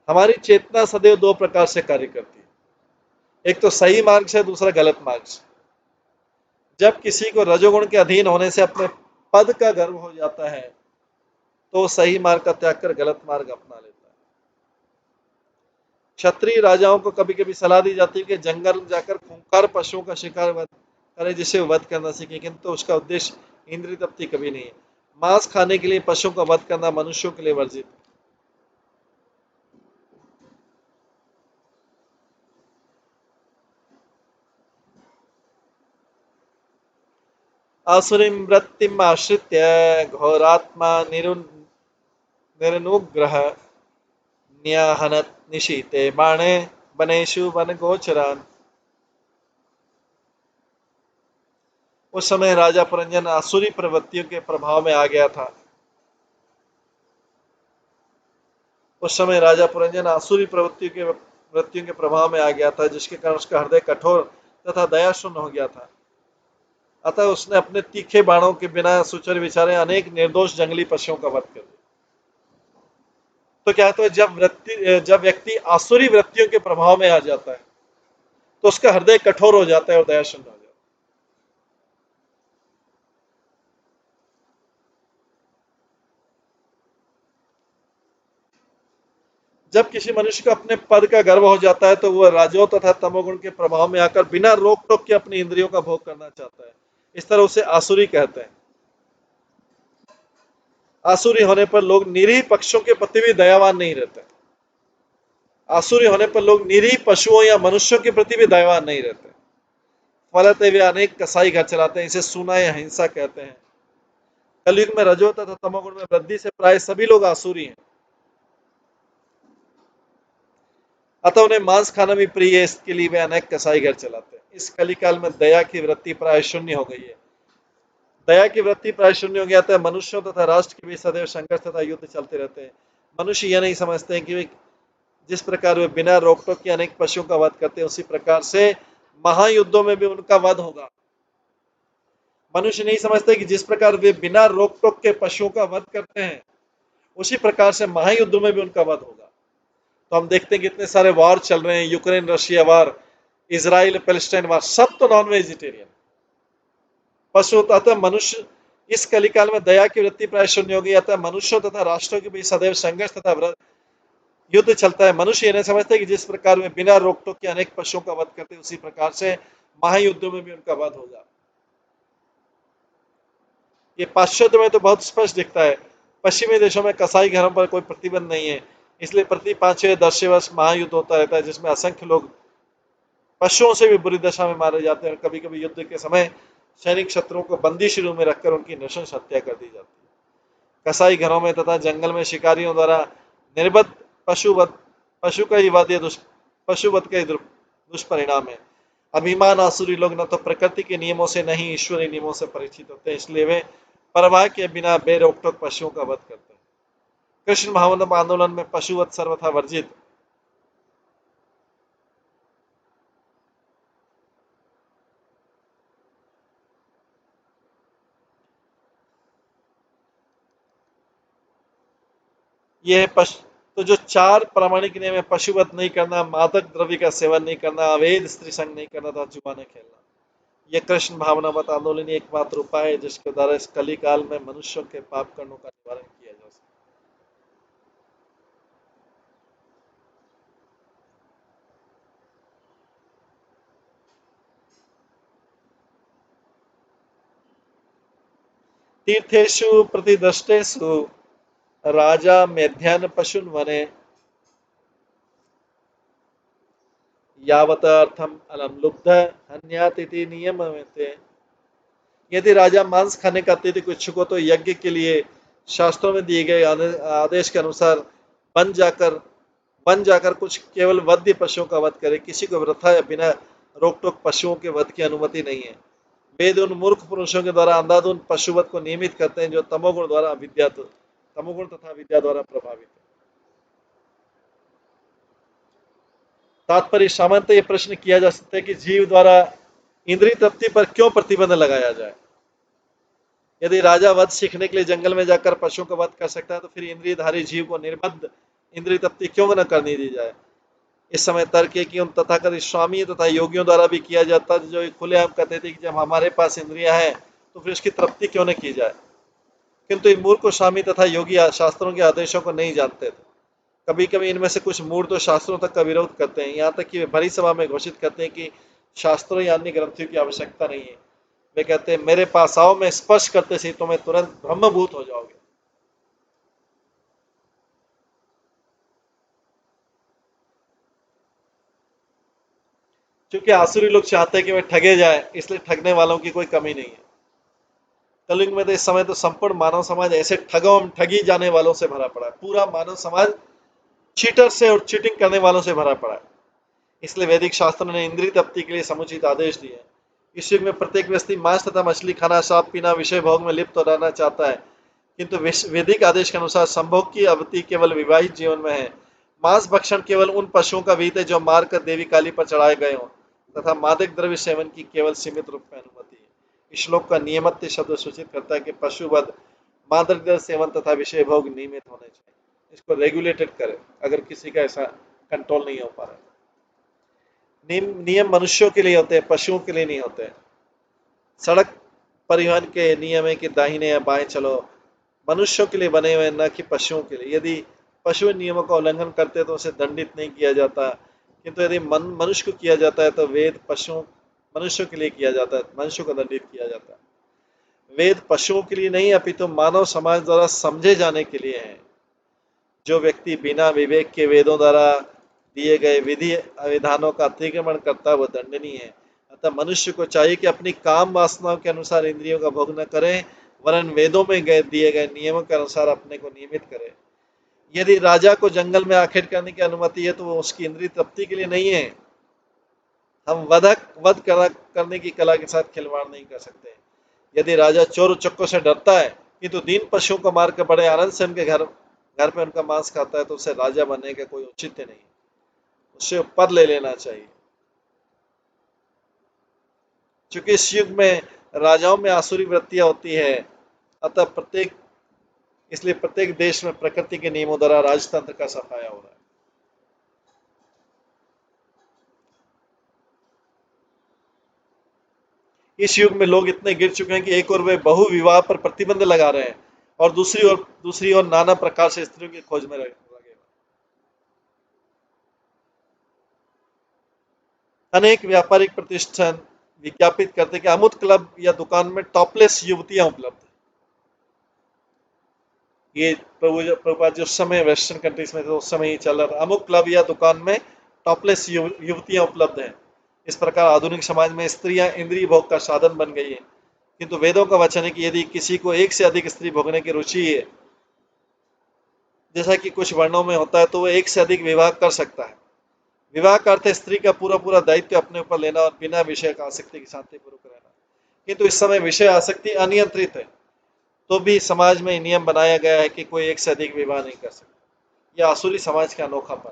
हमारी चेतना सदैव दो प्रकार से कार्य करती है, एक तो सही मार्ग से, दूसरा गलत मार्ग से। जब किसी को रजोगुण के अधीन होने से अपने पद का गर्व हो जाता है, तो सही मार्ग का त्याग कर गलत मार्ग अपना लेता है। क्षत्रिय राजाओं को कभी कभी सलाह दी जाती है कि जंगल जाकर खूंखार पशुओं का शिकार करे जिसे वध करना सीखे, किंतु उसका उद्देश्य इंद्रिय तृप्ति कभी नहीं है। मांस खाने के लिए पशुओं का वध करना मनुष्यों के लिए वर्जित है। आसुरीं वृत्तिम् आश्रित्य घोरात्मा निरनुग्रह न्याहनत निशीते बाणे वनेषु वनगोचरान्। उस समय राजा पुरंजन आसुरी प्रवृत्तियों के प्रभाव में आ गया था। उस समय राजा पुरंजन आसुरी वृत्तियों के प्रभाव में आ गया था, जिसके कारण उसका हृदय कठोर तथा दया शून्य हो गया था। अतः उसने अपने तीखे बाणों के बिना सुचर विचारे अनेक निर्दोष जंगली पशुओं का वध कर दिया। तो क्या होता है, जब व्यक्ति आसुरी वृत्तियों के प्रभाव में आ जाता है तो उसका हृदय कठोर हो जाता है और दया शून्य हो जाता है। जब किसी मनुष्य को अपने पद का गर्व हो जाता है तो वह राजो तथा तमोगुण के प्रभाव में आकर बिना रोक टोक के अपनी इंद्रियों का भोग करना चाहता है। इस तरह उसे आसुरी कहते हैं। आसुरी होने पर लोग निरीह पक्षियों के प्रति भी दयावान नहीं रहते। आसुरी होने पर लोग निरीह पशुओं या मनुष्यों के प्रति भी दयावान नहीं रहते। फलत वे अनेक कसाई घर चलाते हैं। इसे सूना या हिंसा कहते हैं। कलयुग में रजो तथा तमोगुण में वृद्धि से प्राय सभी लोग आसुरी हैं। अतः उन्हें मांस खाना भी प्रिय है, इसके लिए वे अनेक कसाई घर चलाते हैं। इस कलिकाल में दया की वृत्ति प्राय शून्य हो गई है। दया की वृत्ति प्राय शून्य हो गया था। मनुष्यों तथा राष्ट्र के बीच सदैव संघर्ष तथा युद्ध चलते रहते हैं। मनुष्य यह नहीं समझते हैं कि वे जिस प्रकार वे बिना रोक टोक के अनेक पशुओं का वध करते हैं उसी प्रकार से महायुद्धों में भी उनका वध होगा। मनुष्य नहीं समझते कि जिस प्रकार वे बिना रोक टोक के पशुओं का वध करते हैं उसी प्रकार से महायुद्धों में भी उनका वध होगा। तो हम देखते हैं कितने सारे वार चल रहे हैं, यूक्रेन रशिया वार, इजराइल पैलेस्टाइन वार, सब तो नॉन वेजिटेरियन पशु। अतः मनुष्य इस कलिकाल में दया की वृत्ति प्राय शून्य हो गई। अतः मनुष्यों तथा राष्ट्रों के बीच सदैव संघर्ष तथा युद्ध चलता है। मनुष्य यह नहीं समझते कि जिस प्रकार वे बिना रोक टोक के अनेक पशुओं का वध करते हैं उसी प्रकार से महायुद्धों में भी उनका वध होगा। ये पाश्चात्य में तो बहुत स्पष्ट दिखता है। पश्चिमी देशों में कसाई घरों पर कोई प्रतिबंध नहीं है, इसलिए प्रति 5-10 वर्ष महायुद्ध होता रहता है जिसमें असंख्य लोग पशुओं से भी बुरी दशा में मारे जाते हैं और कभी कभी युद्ध के समय सैनिक शत्रुओं को बंदी शिविरों में रखकर उनकी नृशंस हत्या कर दी जाती है। कसाई घरों में तथा जंगल में शिकारियों द्वारा निर्बद्ध पशु का ही वध पशुवध का दुष्परिणाम है। अभिमान आसुरी लोग न तो प्रकृति के नियमों से नहीं ईश्वरीय नियमों से परिचित होते हैं, इसलिए वे परवाह के बिना बेरोक-टोक पशुओं का वध करते हैं। कृष्ण भावनात्मक आंदोलन में पशुवध सर्वथा वर्जित। यह तो जो 4 प्रामाणिक नियम है, पशुवध नहीं करना, मादक द्रव्य का सेवन नहीं करना, अवैध स्त्री संग नहीं करना तथा जुआ नहीं खेलना, यह कृष्ण भावनामत आंदोलन एकमात्र उपाय है जिसके द्वारा इस कली काल में मनुष्यों के पाप कर्मों का निवारण किया जा सकता है। तीर्थेषु प्रतिदृष्टेषु राजा मेध्यान पशुन वने यावत अर्थम अलम लुब्ध हन्यातिथि नियम में। यदि राजा मांस खाने का अत्यधिक इच्छुक हो तो यज्ञ के लिए शास्त्रों में दिए गए आदेश के अनुसार बन जाकर कुछ केवल वध्य पशुओं का वध करे। किसी को वृथा या बिना रोक टोक पशुओं के वध की अनुमति नहीं है। वेद उन मूर्ख पुरुषों के द्वारा अंधाधुन पशुवध को नियमित करते हैं जो तमोगुण तथा विद्या द्वारा प्रभावित है। तात्पर्य सामान्यतः यह प्रश्न किया जा सकता है कि जीव द्वारा इंद्रिय तृप्ति पर क्यों प्रतिबंध लगाया जाए। यदि राजा वध सीखने के लिए जंगल में जाकर पशुओं का वध कर सकता है तो फिर इंद्रियधारी जीव को निर्बद्ध इंद्रिय तृप्ति क्यों न करनी दी जाए। इस समय तर्क है कि उन तथाकथित स्वामी तथा योगियों द्वारा भी किया जाता है जो खुलेआम कहते थे कि जब हमारे पास इंद्रियां हैं तो फिर उसकी तृप्ति क्यों न की जाए। किंतु इन मूर्ख स्वामी तथा योगी शास्त्रों के आदेशों को नहीं जानते थे। कभी कभी इनमें से कुछ मूर्ख तो शास्त्रों तक का विरोध करते हैं, यहाँ तक कि वे भरी सभा में घोषित करते हैं कि शास्त्रों या अन्य ग्रंथियों की आवश्यकता नहीं है। वे कहते हैं मेरे पास आओ, मैं स्पर्श करते ही तुम्हें तुरंत ब्रह्मभूत हो जाओगे। क्योंकि आसुरी लोग चाहते हैं कि वे ठगे जाए, इसलिए ठगने वालों की कोई कमी नहीं है। कलयुग में तो इस समय तो संपूर्ण मानव समाज ऐसे ठगों ठगी जाने वालों से भरा पड़ा है। पूरा मानव समाज चीटर से और चीटिंग करने वालों से भरा पड़ा है। इसलिए वैदिक शास्त्रों ने इंद्रिय तृप्ति के लिए समुचित आदेश दिए हैं। इस युग में प्रत्येक व्यक्ति मांस तथा मछली खाना, शराब पीना, विषय भोग में लिप्त रहना चाहता है, किंतु वैदिक आदेश के अनुसार संभोग की अवधि केवल विवाहित जीवन में है। मांस भक्षण केवल उन पशुओं का विहित है जो मारकर देवी काली पर चढ़ाए गए हों तथा मादक द्रव्य सेवन की केवल सीमित रूप में अनुमति है। इस श्लोक का नियमत्य शब्द सूचित करता है कि पशुवध, मादक सेवन तथा विषय भोग नियमित होने चाहिए। इसको रेगुलेटेड करे अगर किसी का ऐसा कंट्रोल नहीं हो पा रहा है। नियम मनुष्यों के लिए होते हैं, पशुओं के लिए नहीं होते हैं। सड़क परिवहन के नियम है कि दाहिने या बाएं चलो, मनुष्यों के लिए बने हुए न कि पशुओं के लिए। यदि पशु नियमों का उल्लंघन करते तो उसे दंडित नहीं किया जाता, किंतु यदि मनुष्य को किया जाता है तो वेद पशुओं मनुष्यों के लिए किया जाता है, मनुष्य को दंडित किया जाता है। वेद पशुओं के लिए नहीं अपितु मानव समाज द्वारा समझे जाने के लिए हैं। जो व्यक्ति बिना विवेक के वेदों द्वारा दिए गए विधि विधानों का अतिक्रमण करता है वह दंडनीय है। अतः मनुष्य को चाहिए कि अपनी काम वासनाओं के अनुसार इंद्रियों का भोग न करें, वरन वेदों में दिए गए नियमों के अनुसार अपने को नियमित करे। यदि राजा को जंगल में आखेट करने की अनुमति है तो वो उसकी इंद्रिय तृप्ति के लिए नहीं है। हम वध करने की कला के साथ खिलवाड़ नहीं कर सकते। यदि राजा चोर उचक्कों से डरता है किंतु दीन पशुओं को मारकर बड़े आनंद से उनके घर पे उनका मांस खाता है तो उसे राजा बनने का कोई औचित्य नहीं, उससे पद ले लेना चाहिए। चूंकि इस युग में राजाओं में आसुरी वृत्तियां होती है, अतः इसलिए प्रत्येक देश में प्रकृति के नियमों द्वारा राजतंत्र का सफाया हो रहा है। इस युग में लोग इतने गिर चुके हैं कि एक और वे बहु विवाह पर प्रतिबंध लगा रहे हैं और दूसरी ओर नाना प्रकार से स्त्रियों की खोज में लगे। अनेक व्यापारिक प्रतिष्ठान विज्ञापित करते कि अमुक क्लब या दुकान में टॉपलेस युवतियां उपलब्ध हैं। ये प्रभुपाद जो समय वेस्टर्न कंट्रीज में तो उस समय ही चल रहा था, अमुक क्लब या दुकान में टॉपलेस युवतियां उपलब्ध हैं। इस प्रकार आधुनिक समाज में स्त्रियां इंद्रिय भोग का साधन बन गई है। किंतु वेदों का वचन है कि यदि किसी को एक से अधिक स्त्री भोगने की रुचि है, जैसा कि कुछ वर्णों में होता है, तो वह एक से अधिक विवाह कर सकता है। विवाह का अर्थ है स्त्री का पूरा पूरा दायित्व अपने ऊपर लेना और बिना विषय का आसक्ति के शांतिपूर्वक रहना। किंतु इस समय विषय आसक्ति अनियंत्रित है, तो भी समाज में नियम बनाया गया है कि कोई एक से अधिक विवाह नहीं कर सकता। यह आसुरी समाज का अनोखापन।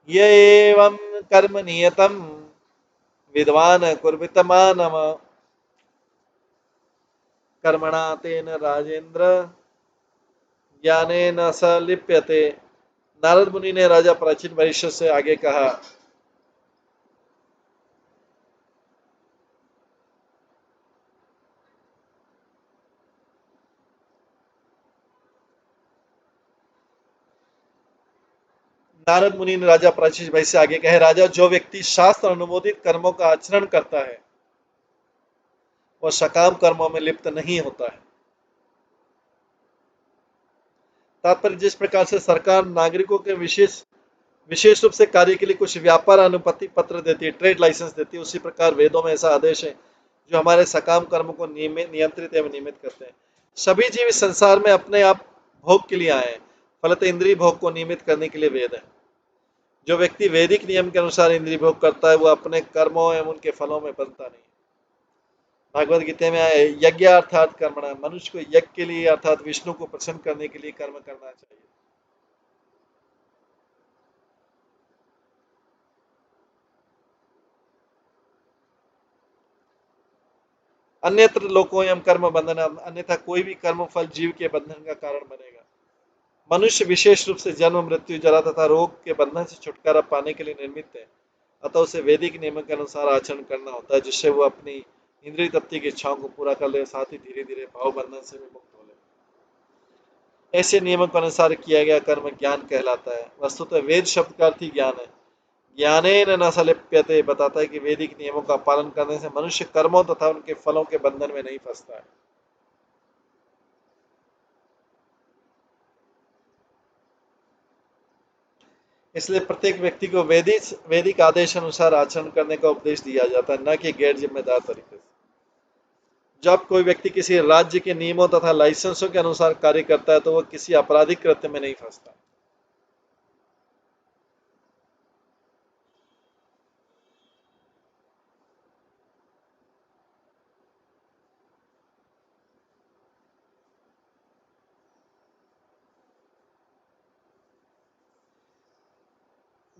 ये एवं कर्म नियतम विद्वान कुर्वितमानम कर्मणा तेन राजेंद्र ज्ञानेन स लिप्यते। नारद मुनि ने राजा प्राचीन भविष्य से आगे कहा, नारद मुनि ने राजा प्राचीन भविष्य से आगे कहे, राजा जो व्यक्ति शास्त्र अनुमोदित कर्मों का आचरण करता है वह सकाम कर्मों में लिप्त नहीं होता है। तात्पर्य, जिस प्रकार से सरकार नागरिकों के विशेष रूप से कार्य के लिए कुछ व्यापार अनुमति पत्र देती है, ट्रेड लाइसेंस देती है, उसी प्रकार वेदों में ऐसा आदेश है जो हमारे सकाम कर्म को नियंत्रित एवं नियमित करते हैं। सभी जीव इस संसार में अपने आप भोग के लिए आए हैं, फलत इंद्रिय भोग को नियमित करने के लिए वेद है। जो व्यक्ति वैदिक नियम के अनुसार इंद्रिय भोग करता है वह अपने कर्मों एवं उनके फलों में बंधता नहीं। भागवत गीता में आए, यज्ञ अर्थात कर्मणा, मनुष्य को यज्ञ के लिए अर्थात विष्णु को प्रसन्न करने के लिए कर्म करना चाहिए। अन्यत्र लोकों एवं कर्म बंधन, अन्यथा कोई भी कर्म फल जीव के बंधन का कारण बनेगा। मनुष्य विशेष रूप से जन्म मृत्यु जरा तथा रोग के बंधन से छुटकारा पाने के लिए निर्मित है, अतः उसे वैदिक नियमों के अनुसार आचरण करना होता है, जिससे वो अपनी इंद्रिय तृप्ति की इच्छाओं को पूरा कर ले, साथ ही धीरे धीरे भाव बंधन से भी मुक्त हो ले। ऐसे नियमों के अनुसार किया गया कर्म ज्ञान कहलाता है। वस्तुतः वेद शब्द का अर्थ ही ज्ञान है। ज्ञानेन न सलिप्यते बताता है कि वैदिक नियमों का पालन करने से मनुष्य कर्मों तथा उनके फलों के बंधन में नहीं फंसता है। इसलिए प्रत्येक व्यक्ति को वैदिक आदेश अनुसार आचरण करने का उपदेश दिया जाता है, न कि गैर जिम्मेदार तरीके से। जब कोई व्यक्ति किसी राज्य के नियमों तथा लाइसेंसों के अनुसार कार्य करता है तो वह किसी आपराधिक कृत्य में नहीं फंसता।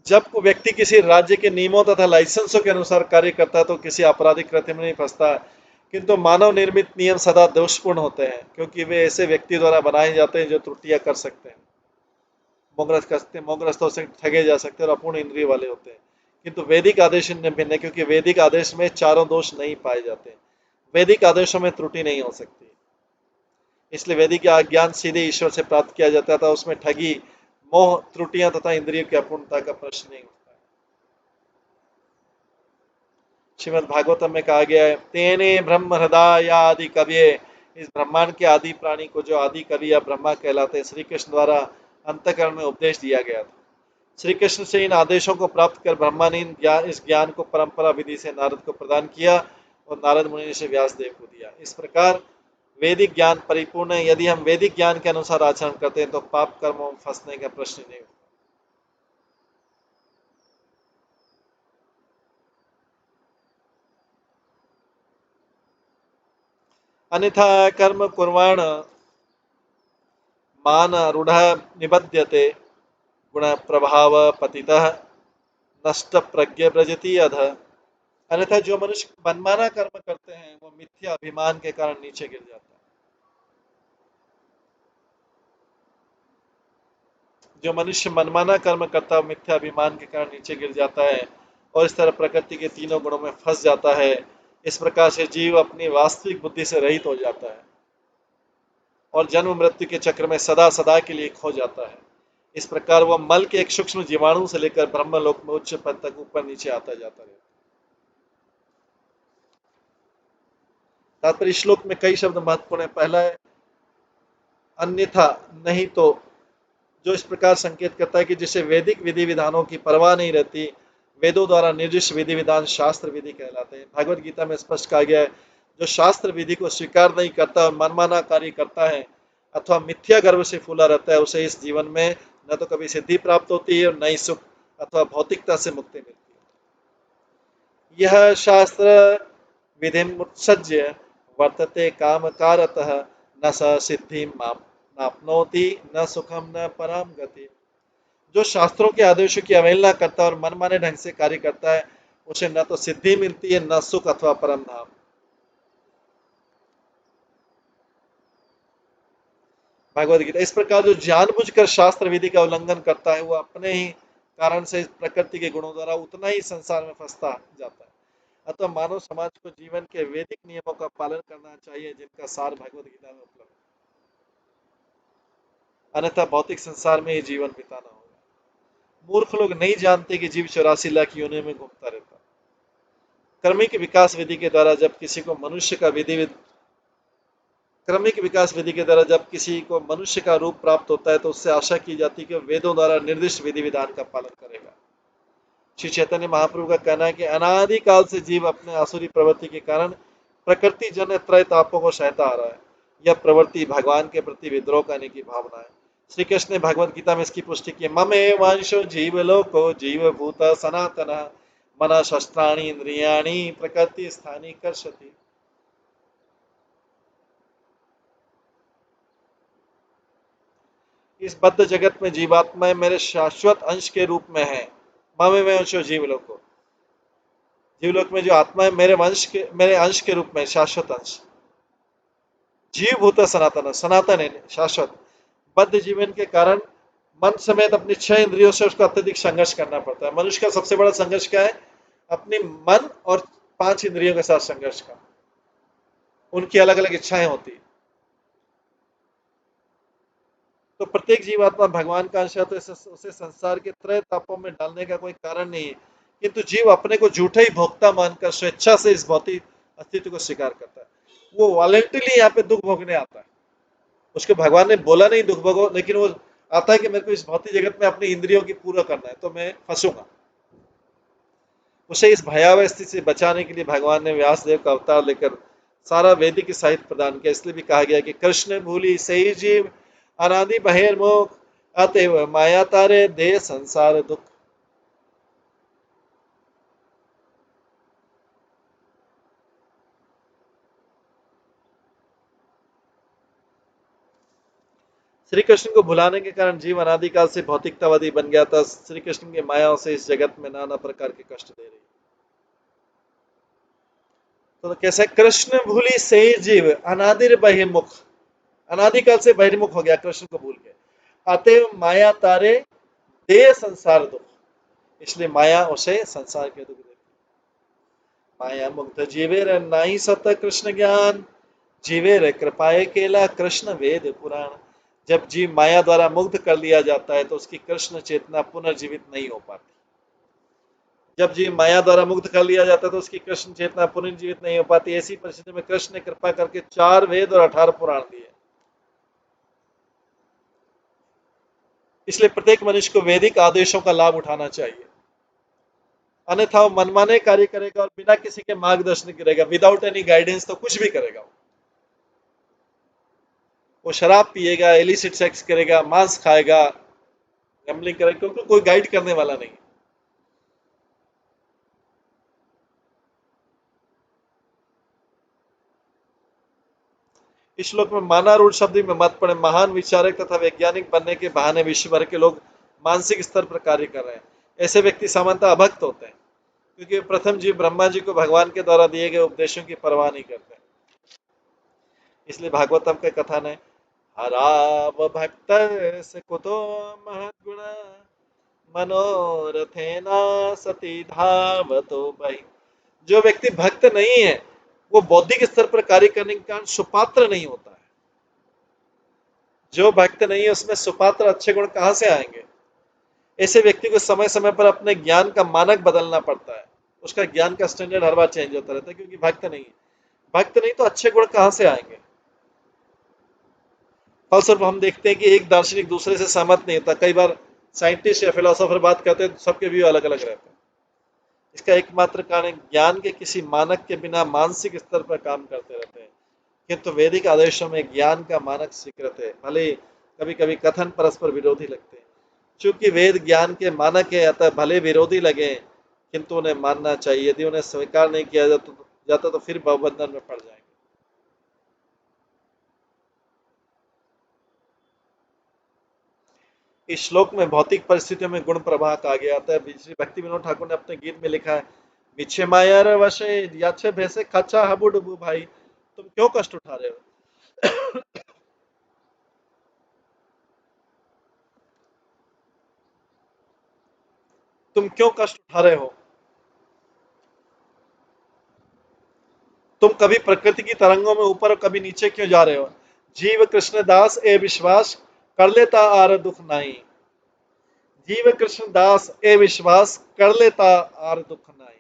जब कोई व्यक्ति किसी राज्य के नियमों तथा लाइसेंसों के अनुसार कार्य करता है तो किसी आपराधिक कृत्य में नहीं फंसता, किंतु मानव निर्मित नियम सदा दोषपूर्ण होते हैं क्योंकि वे ऐसे व्यक्ति द्वारा बनाए जाते हैं जो त्रुटियां कर सकते हैं, मोहग्रस्तों से ठगे जा सकते हैं और अपूर्ण इंद्रिय वाले होते हैं। किंतु वैदिक आदेश इनमें भिन्न है क्योंकि वैदिक आदेश में चारों दोष नहीं पाए जाते। वैदिक आदेशों में त्रुटि नहीं हो सकती, इसलिए वैदिक ज्ञान सीधे ईश्वर से प्राप्त किया जाता था। उसमें ठगी, मोह, त्रुटियां तथा इंद्रियों की अपूर्णता का प्रश्न नहीं उठता। श्रीमद् भागवतम में कहा गया है, तेने ब्रह्म हृदय आदि कवि, इस ब्रह्मांड के आदि प्राणी को जो आदि कवि या ब्रह्मा कहलाते हैं, श्री कृष्ण द्वारा अंतःकरण में उपदेश दिया गया था। श्री कृष्ण से इन आदेशों को प्राप्त कर ब्रह्मा ने इस ज्ञान को परंपरा विधि से नारद को प्रदान किया और नारद मुनि ने इसे व्यास देव को दिया। इस प्रकार वैदिक ज्ञान परिपूर्ण है। यदि हम वैदिक ज्ञान के अनुसार आचरण करते हैं तो पाप कर्मों में फंसने का प्रश्न नहीं उठता। अन्यथा कर्म कुर्वाण मान रूढ़ निबध्यते, गुण प्रभाव पतितः नष्ट प्रज्ञ व्रजति अध। अन्यथा जो मनुष्य मनमाना कर्म करते हैं वो मिथ्या अभिमान के कारण नीचे गिर जाता है। जो मनुष्य मनमाना कर्म करता है मिथ्या अभिमान के कारण नीचे गिर जाता है और इस तरह प्रकृति के तीनों गुणों में फंस जाता है। इस प्रकार से जीव अपनी वास्तविक बुद्धि से रहित हो जाता है और जन्म मृत्यु के चक्र में सदा सदा के लिए खो जाता है। इस प्रकार वह मल के एक सूक्ष्म जीवाणु से लेकर ब्रह्मलोक में उच्च पद तक ऊपर नीचे आता जाता है। तात्पर्य श्लोक में कई शब्द महत्वपूर्ण है। पहला है अन्यथा, नहीं तो, जो इस प्रकार संकेत करता है कि जिसे वैदिक विधि विधानों की परवाह नहीं रहती, वेदों द्वारा निर्दिष्ट विधि विधान शास्त्र विधि कहलाते हैं। भगवत गीता में स्पष्ट कहा गया है, जो शास्त्र विधि को स्वीकार नहीं करता और मनमाना कार्य करता है अथवा मिथ्या गर्व से फूला रहता है, उसे इस जीवन में न तो कभी सिद्धि प्राप्त होती है और न ही सुख अथवा भौतिकता से मुक्ति मिलती है। यह शास्त्र विधि मुत्सज्य वर्तते काम कारतः, न स सिद्धि नाप्नोति न सुखम न पराम गति। जो शास्त्रों के आदेशों की अवहेलना करता है और मनमाने ढंग से कार्य करता है, उसे न तो सिद्धि मिलती है न सुख अथवा परम धाम। भगवद गीता। इस प्रकार जो जानबूझकर शास्त्र विधि का उल्लंघन करता है, वो अपने ही कारण से प्रकृति के गुणों द्वारा उतना ही संसार में फंसता जाता है। अतः मानव समाज को जीवन के वैदिक नियमों का पालन करना चाहिए जिनका सार भगवद गीता में उपलब्ध है। अन्यथा भौतिक संसार में ही जीवन बिताना होगा। मूर्ख लोग नहीं जानते कि जीव 84 लाख योनियों में घूमता रहता है। क्रमिक विकास विधि के द्वारा जब किसी को मनुष्य का क्रमिक विकास विधि के द्वारा जब किसी को मनुष्य का रूप प्राप्त होता है तो उससे आशा की जाती है कि वेदों द्वारा निर्दिष्ट विधि विधान का पालन करेगा। श्री चैतन्य महाप्रभु का कहना है कि अनादिकाल से जीव अपने आसुरी प्रवृत्ति के कारण प्रकृति जन्य त्रय तापों को सहता आ रहा है। यह प्रवृत्ति भगवान के प्रति विद्रोह करने की भावना है। श्री कृष्ण ने भगवत गीता में इसकी पुष्टि की, ममे वांशो जीव लोको जीव भूत सनातन मन शस्त्राणी इंद्रियाणी प्रकृति स्थानी कर्षति। इस बद्ध जगत में जीवात्माएं मेरे शाश्वत अंश के रूप में है। ममे में अंशो जीवलोको, जीवलोक में जो आत्मा है मेरे अंश के रूप में शाश्वत अंश। जीव भूत सनातन, सनातन है, शाश्वत। बद्ध जीवन के कारण मन समेत अपनी 6 इंद्रियों से उसको अत्यधिक संघर्ष करना पड़ता है। मनुष्य का सबसे बड़ा संघर्ष क्या है? अपनी मन और 5 इंद्रियों के साथ संघर्ष करना। उनकी अलग अलग इच्छाएं होती है। तो प्रत्येक जीवात्मा भगवान का अंश है, तो उसे संसार के त्रय तापों में डालने का कोई कारण नहीं है। किंतु जीव अपने को झूठा ही भोक्ता मानकर स्वेच्छा से इस भौतिक अस्तित्व को स्वीकार करता है। वो वॉलेंटली यहाँ पे दुख भोगने आता है। उसको भगवान ने बोला नहीं दुख भोगो, लेकिन वो आता है कि मेरे को इस भौतिक जगत में अपनी इंद्रियों की पूरा करना है, तो मैं फंसूंगा। उसे इस भयावह स्थिति से बचाने के लिए भगवान ने व्यास देव का अवतार लेकर सारा वैदिक साहित्य प्रदान किया। इसलिए भी कहा गया कि कृष्ण भूली सही जीव अनादि बहिर्मुख, अतएव माया तारे दे संसार दुख। श्री कृष्ण को भुलाने के कारण जीव अनादिकाल से भौतिकतावादी बन गया था। श्री कृष्ण की मायाओं से इस जगत में नाना प्रकार के कष्ट दे रही। तो कैसे कृष्ण भूली से जीव अनादिर बहिर्मुख, अनादिकाल से बहिर्मुख हो गया कृष्ण को भूल के। अतएव माया तारे दे संसार दुख, इसलिए माया उसे संसार के दुख देती। माया मुक्त जीवे रे नाही सत कृष्ण ज्ञान, जीवे रे कृपाए केला कृष्ण वेद पुराण। जब जीव माया द्वारा मुग्ध कर लिया जाता है तो उसकी कृष्ण चेतना पुनर्जीवित नहीं हो पाती। जब जीव माया द्वारा मुग्ध कर लिया जाता है तो उसकी कृष्ण चेतना पुनर्जीवित नहीं हो पाती। ऐसी परिस्थिति में कृष्ण ने कृपा करके 4 वेद और 18 पुराण दिए। इसलिए प्रत्येक मनुष्य को वैदिक आदेशों का लाभ उठाना चाहिए, अन्यथा वो मनमाने कार्य करेगा और बिना किसी के मार्गदर्शन करेगा, विदाउट एनी गाइडेंस तो कुछ भी करेगा। वो शराब पिएगा, इलिसिट सेक्स करेगा, मांस खाएगा, गैम्बलिंग करेगा, क्योंकि कोई गाइड करने वाला नहीं। इस श्लोक में मानारूढ़ शब्द में मत पड़े। महान विचारक तथा वैज्ञानिक बनने के बहाने विश्व भर के लोग मानसिक स्तर पर कार्य कर रहे हैं। ऐसे व्यक्ति सामान्यतः अभक्त होते हैं, क्योंकि प्रथम जीव ब्रह्मा जी को भगवान के द्वारा दिए गए उपदेशों की परवाह नहीं करते। इसलिए भागवतम के कथन है, हराव भक्त से कुतो महद्गुण मनोरथेना सती धावतो बहि। जो व्यक्ति भक्त नहीं है वो बौद्धिक स्तर पर कार्य करने के कारण सुपात्र नहीं होता है। जो भक्त नहीं है उसमें सुपात्र अच्छे गुण कहां से आएंगे। ऐसे व्यक्ति को समय समय पर अपने ज्ञान का मानक बदलना पड़ता है। उसका ज्ञान का स्टैंडर्ड हर बार चेंज होता रहता है, क्योंकि भक्त नहीं है। भक्त नहीं तो अच्छे गुण कहां से आएंगे। फलस्वरूप हम देखते हैं कि एक दार्शनिक दूसरे से सहमत नहीं होता। कई बार साइंटिस्ट या फिलोसोफर बात करते हैं तो सबके व्यू अलग अलग रहते हैं। इसका एकमात्र कारण ज्ञान के किसी मानक के बिना मानसिक स्तर पर काम करते रहते हैं। किंतु वैदिक आदेशों में ज्ञान का मानक स्वीकृत है, भले कभी कभी कथन परस्पर विरोधी लगते हैं। चूंकि वेद ज्ञान के मानक है, अतः भले विरोधी लगे किंतु उन्हें मानना चाहिए। यदि उन्हें स्वीकार नहीं किया जाता तो फिर भवबंधन में पड़ जाएंगे। इस श्लोक में भौतिक परिस्थितियों में गुण प्रवाह कहा गया था। श्री भक्ति विनोद ठाकुर ने अपने गीत में लिखा है, मिच्छे मायर वशे याचे भैसे खचा हबू डुबू। भाई तुम क्यों कष्ट उठा रहे हो। तुम क्यों कष्ट उठा रहे हो। तुम कभी प्रकृति की तरंगों में ऊपर और कभी नीचे क्यों जा रहे हो। जीव कृष्ण दास ए विश्वास कर लेता आर दुख नहीं। जीव कृष्ण दास ए विश्वास कर लेता आर दुख नहीं।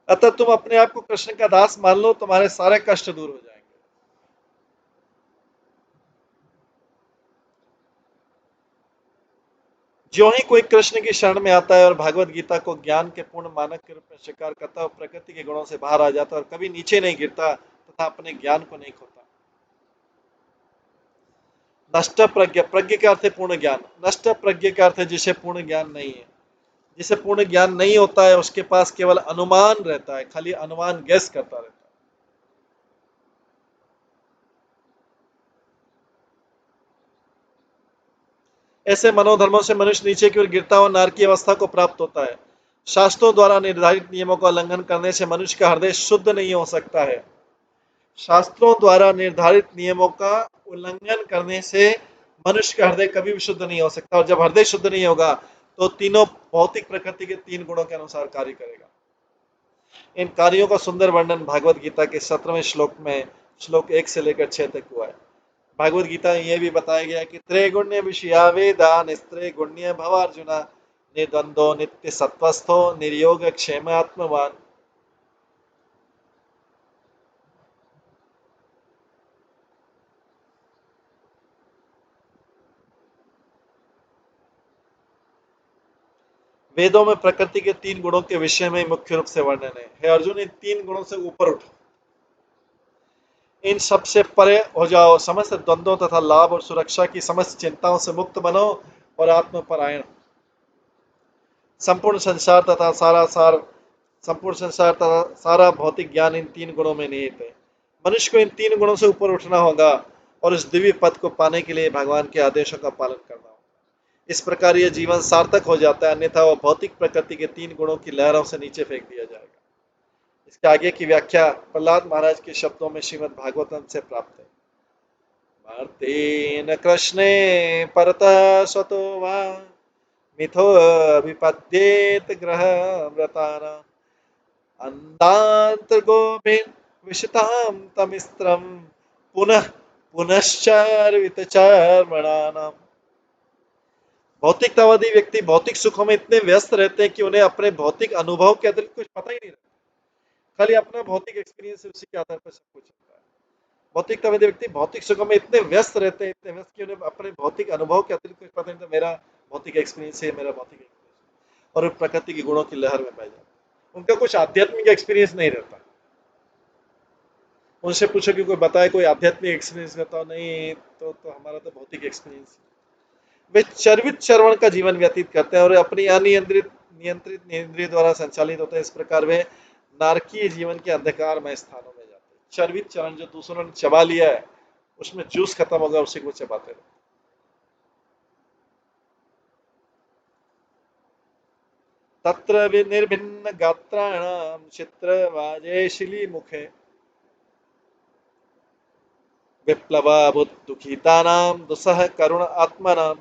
अतः तुम अपने आप को कृष्ण का दास मान लो, तुम्हारे सारे कष्ट दूर हो जाएंगे। जो ही कोई कृष्ण की शरण में आता है और भागवत गीता को ज्ञान के पूर्ण मानक के रूप में स्वीकार करता है और प्रकृति के गुणों से बाहर आ जाता है और कभी नीचे नहीं गिरता तथा अपने ज्ञान को नहीं खोता। नष्ट प्रज्ञा, प्रज्ञा का अर्थ है पूर्ण ज्ञान। नष्ट प्रज्ञा का अर्थ है जिसे पूर्ण ज्ञान नहीं है। जिसे पूर्ण ज्ञान नहीं होता है उसके पास केवल अनुमान रहता है, खाली अनुमान गैस करता रहता है। ऐसे मनोधर्मों से मनुष्य नीचे की ओर गिरता हुआ नरक की अवस्था को प्राप्त होता है। शास्त्रों द्वारा निर्धारित नियमों का उल्लंघन करने से मनुष्य का हृदय शुद्ध नहीं हो सकता है। शास्त्रों द्वारा निर्धारित नियमों का उल्लंघन करने से मनुष्य का हृदय कभी भी शुद्ध नहीं हो सकता, और जब हृदय शुद्ध नहीं होगा तो तीनों भौतिक प्रकृति के 3 गुणों के अनुसार कार्य करेगा। इन कार्यों का सुंदर वर्णन भागवत गीता के 17वें श्लोक में श्लोक 1 से लेकर 6 तक हुआ है। भागवत गीता में यह भी बताया गया कि त्रैगुण्य विषया वेदा निस्त्रे गुण्य भवार्जुना निर्द्वंदो नित्य सत्वस्थो निर्योग क्षेम आत्मवान। वेदों में प्रकृति के 3 गुणों के विषय में मुख्य रूप से वर्णन है। हे अर्जुन, इन 3 गुणों से ऊपर उठो, इन सब से परे हो जाओ, समस्त द्वंद्वों तथा लाभ और सुरक्षा की समस्त चिंताओं से मुक्त बनो और आत्मपरायण। संपूर्ण संसार तथा सारा भौतिक ज्ञान इन 3 गुणों में निहित है। मनुष्य को इन 3 गुणों से ऊपर उठना होगा और इस दिव्य पद को पाने के लिए भगवान के आदेशों का पालन करना होगा। इस प्रकार यह जीवन सार्थक हो जाता है, अन्यथा वह भौतिक प्रकृति के 3 गुणों की लहरों से नीचे फेंक दिया जाएगा। इसके आगे की व्याख्या प्रहलाद महाराज के शब्दों में श्रीमद् भागवतम से प्राप्त है। भारतेन कृष्णे परतः स्वतो वा मिथो विपद्येत ग्रह व्रतानाम् अन्दान्तर्गोभिन् विशतां तमिस्त्रं पुनः पुनश्चर्वितचर्मणानाम्। भौतिकतावादी व्यक्ति भौतिक सुखों में इतने व्यस्त रहते हैं कि उन्हें अपने भौतिक अनुभव के अतिरिक्त कुछ पता ही नहीं रहता। खाली अपना भौतिक एक्सपीरियंस है, उसी के आधार पर सब कुछ होता है। भौतिकतावादी व्यक्ति भौतिक सुखों में इतने व्यस्त रहते हैं, इतने व्यस्त कि उन्हें अपने भौतिक अनुभव के अतिरिक्त कुछ पता नहीं रहता। मेरा भौतिक एक्सपीरियंस है, मेरा भौतिक एक्सपीरियंस, और वे प्रकृति के गुणों की लहर में बह जाते हैं। उनका कुछ आध्यात्मिक एक्सपीरियंस नहीं रहता। उनसे पूछो कि कोई बताए कोई आध्यात्मिक एक्सपीरियंस रहता हो, नहीं तो हमारा तो भौतिक एक्सपीरियंस। वे चर्वित श्रवण का जीवन व्यतीत करते हैं और अपनी अनियंत्रित नियंत्रित इंद्रिय द्वारा संचालित होते हैं। इस प्रकार वे नारकीय जीवन के अंधकारमय स्थानों में जाते हैं। चर्वित चरण जो दूसरों ने चबा लिया है, उसमें जूस खत्म होगा, उसी को चबाते रहते। तत्र निर्भिन्न गात्राणाम चित्रवाजेशिली मुखे विप्लवा दुखितानाम दुसह करुण आत्मानाम।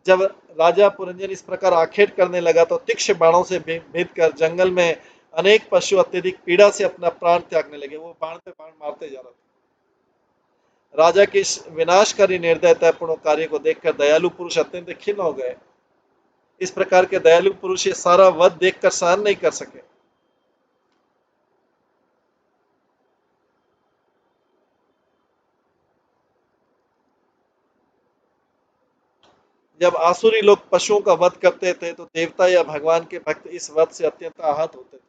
जब राजा पुरंजन इस प्रकार आखेट करने लगा तो तीक्ष्ण बाणों से भेद कर जंगल में अनेक पशु अत्यधिक पीड़ा से अपना प्राण त्यागने लगे। वो बाण पे बाण मारते जा रहा था। राजा के इस विनाशकारी निर्दयतापूर्ण कार्य को देखकर दयालु पुरुष अत्यंत खिन्न हो गए। इस प्रकार के दयालु पुरुष ये सारा वध देखकर सहन नहीं कर सके। जब आसुरी लोग पशुओं का वध करते थे तो देवता या भगवान के भक्त इस वध से अत्यंत आहत होते थे।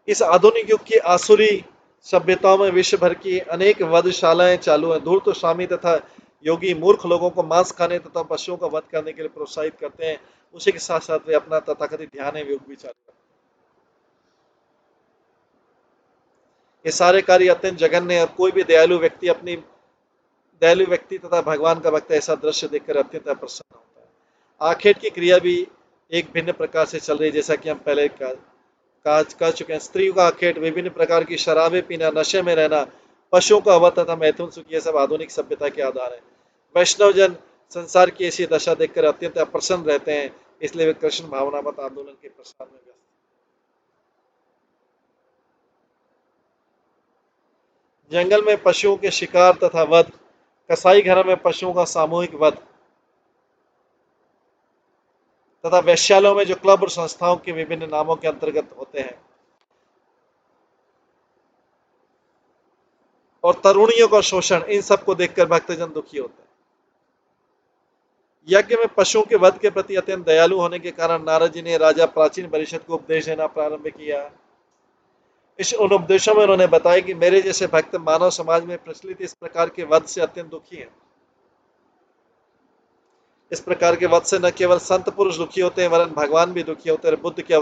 इस आधुनिक युग की आसुरी सभ्यताओं में विश्व भर की अनेक वधशालाएं चालू हैं। धूर्त स्वामी तथा योगी मूर्ख लोगों को मांस खाने तथा पशुओं का वध करने के लिए प्रोत्साहित करते हैं। उसी के साथ साथ वे अपना तथाकथित ध्यान योग भी चालू करते हैं। ये सारे कार्य अत्यंत जघन्य है और कोई भी दयालु व्यक्ति तथा भगवान का भक्त ऐसा दृश्य देखकर अत्यंत प्रसन्न होता है। आखेट की क्रिया भी एक भिन्न प्रकार से चल रही है, जैसा कि हम पहले कह चुके हैं। स्त्रियों का आखेट, विभिन्न प्रकार की शराबें पीना, नशे में रहना, पशुओं का वध तथा मैथुन सुख, ये सब आधुनिक सभ्यता के आधार है। वैष्णव जन संसार की ऐसी दशा देखकर अत्यंत अप्रसन्न रहते हैं, इसलिए वे कृष्ण भावनामत आंदोलन के प्रसार में व्यस्त। जंगल में पशुओं के शिकार तथा वध, कसाई घरों में पशुओं का सामूहिक वध तथा वैश्यालयों में जो क्लब और संस्थाओं के विभिन्न नामों के अंतर्गत होते हैं, और तरुणियों का शोषण, इन सब को देखकर भक्तजन दुखी होते हैं। यज्ञ में पशुओं के वध के प्रति अत्यंत दयालु होने के कारण नारद जी ने राजा प्राचीन परिषद को उपदेश देना प्रारंभ किया। इस उन उपदेशों में उन्होंने बताया कि मेरे जैसे भक्त मानव समाज में प्रचलित इस प्रकार के वध से अत्यंत दुखी हैं। इस प्रकार के वध से न केवल संत पुरुष दुखी होते हैं, वरन भगवान भी दुखी होते हैं। बुद्ध के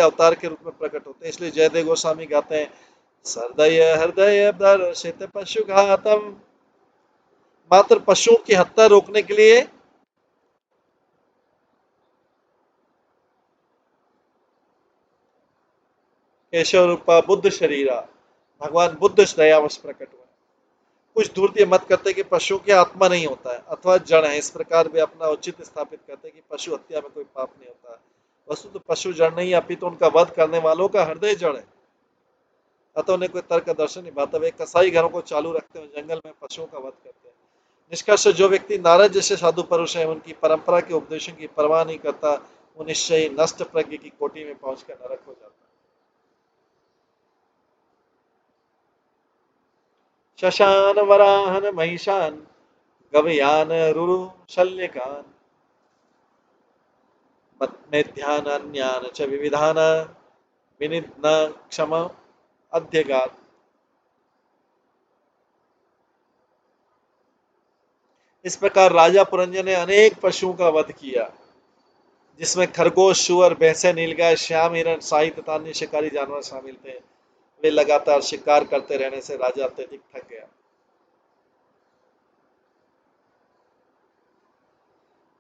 अवतार के रूप में प्रकट होते हैं। इसलिए जयदेव गोस्वामी गाते हैं, सरदय हृदय दर्शित पशु घातम। मात्र पशुओं की हत्या रोकने के लिए केशव रूपा बुद्ध शरीरा, भगवान बुद्ध दयावश प्रकट हुए। कुछ धूर्त ये मत करते कि पशु की आत्मा नहीं होता है अथवा जड़ है। इस प्रकार वे अपना उचित स्थापित करते कि पशु हत्या में कोई पाप नहीं होता है। वस्तु तो पशु जड़ नहीं, अपितु उनका वध करने वालों का हृदय जड़ है। अतः उन्हें कोई तर्क दर्शन नहीं भाता। वे कसाई घरों को चालू रखते हैं, जंगल में पशुओं का वध करते हैं। निष्कर्ष, जो व्यक्ति नारद जैसे साधु पुरुष है, उनकी परंपरा के उपदेशों की परवाह नहीं करता, वो निश्चय ही नष्ट प्रज्ञ की कोटि में पहुंचकर नरक हो जाता है। शशान वराहन महिषान गवयान रुरु शल्यकान मेध्यान्यान च विविधान विनिध्न क्षम अध्यगात। इस प्रकार राजा पुरंजन ने अनेक पशुओं का वध किया, जिसमें खरगोश, सुअर, भैंसे, नीलगाय, श्याम हिरण, शाही तथा अन्य शिकारी जानवर शामिल थे। वे लगातार शिकार करते रहने से राजा अत्यधिक थक गया।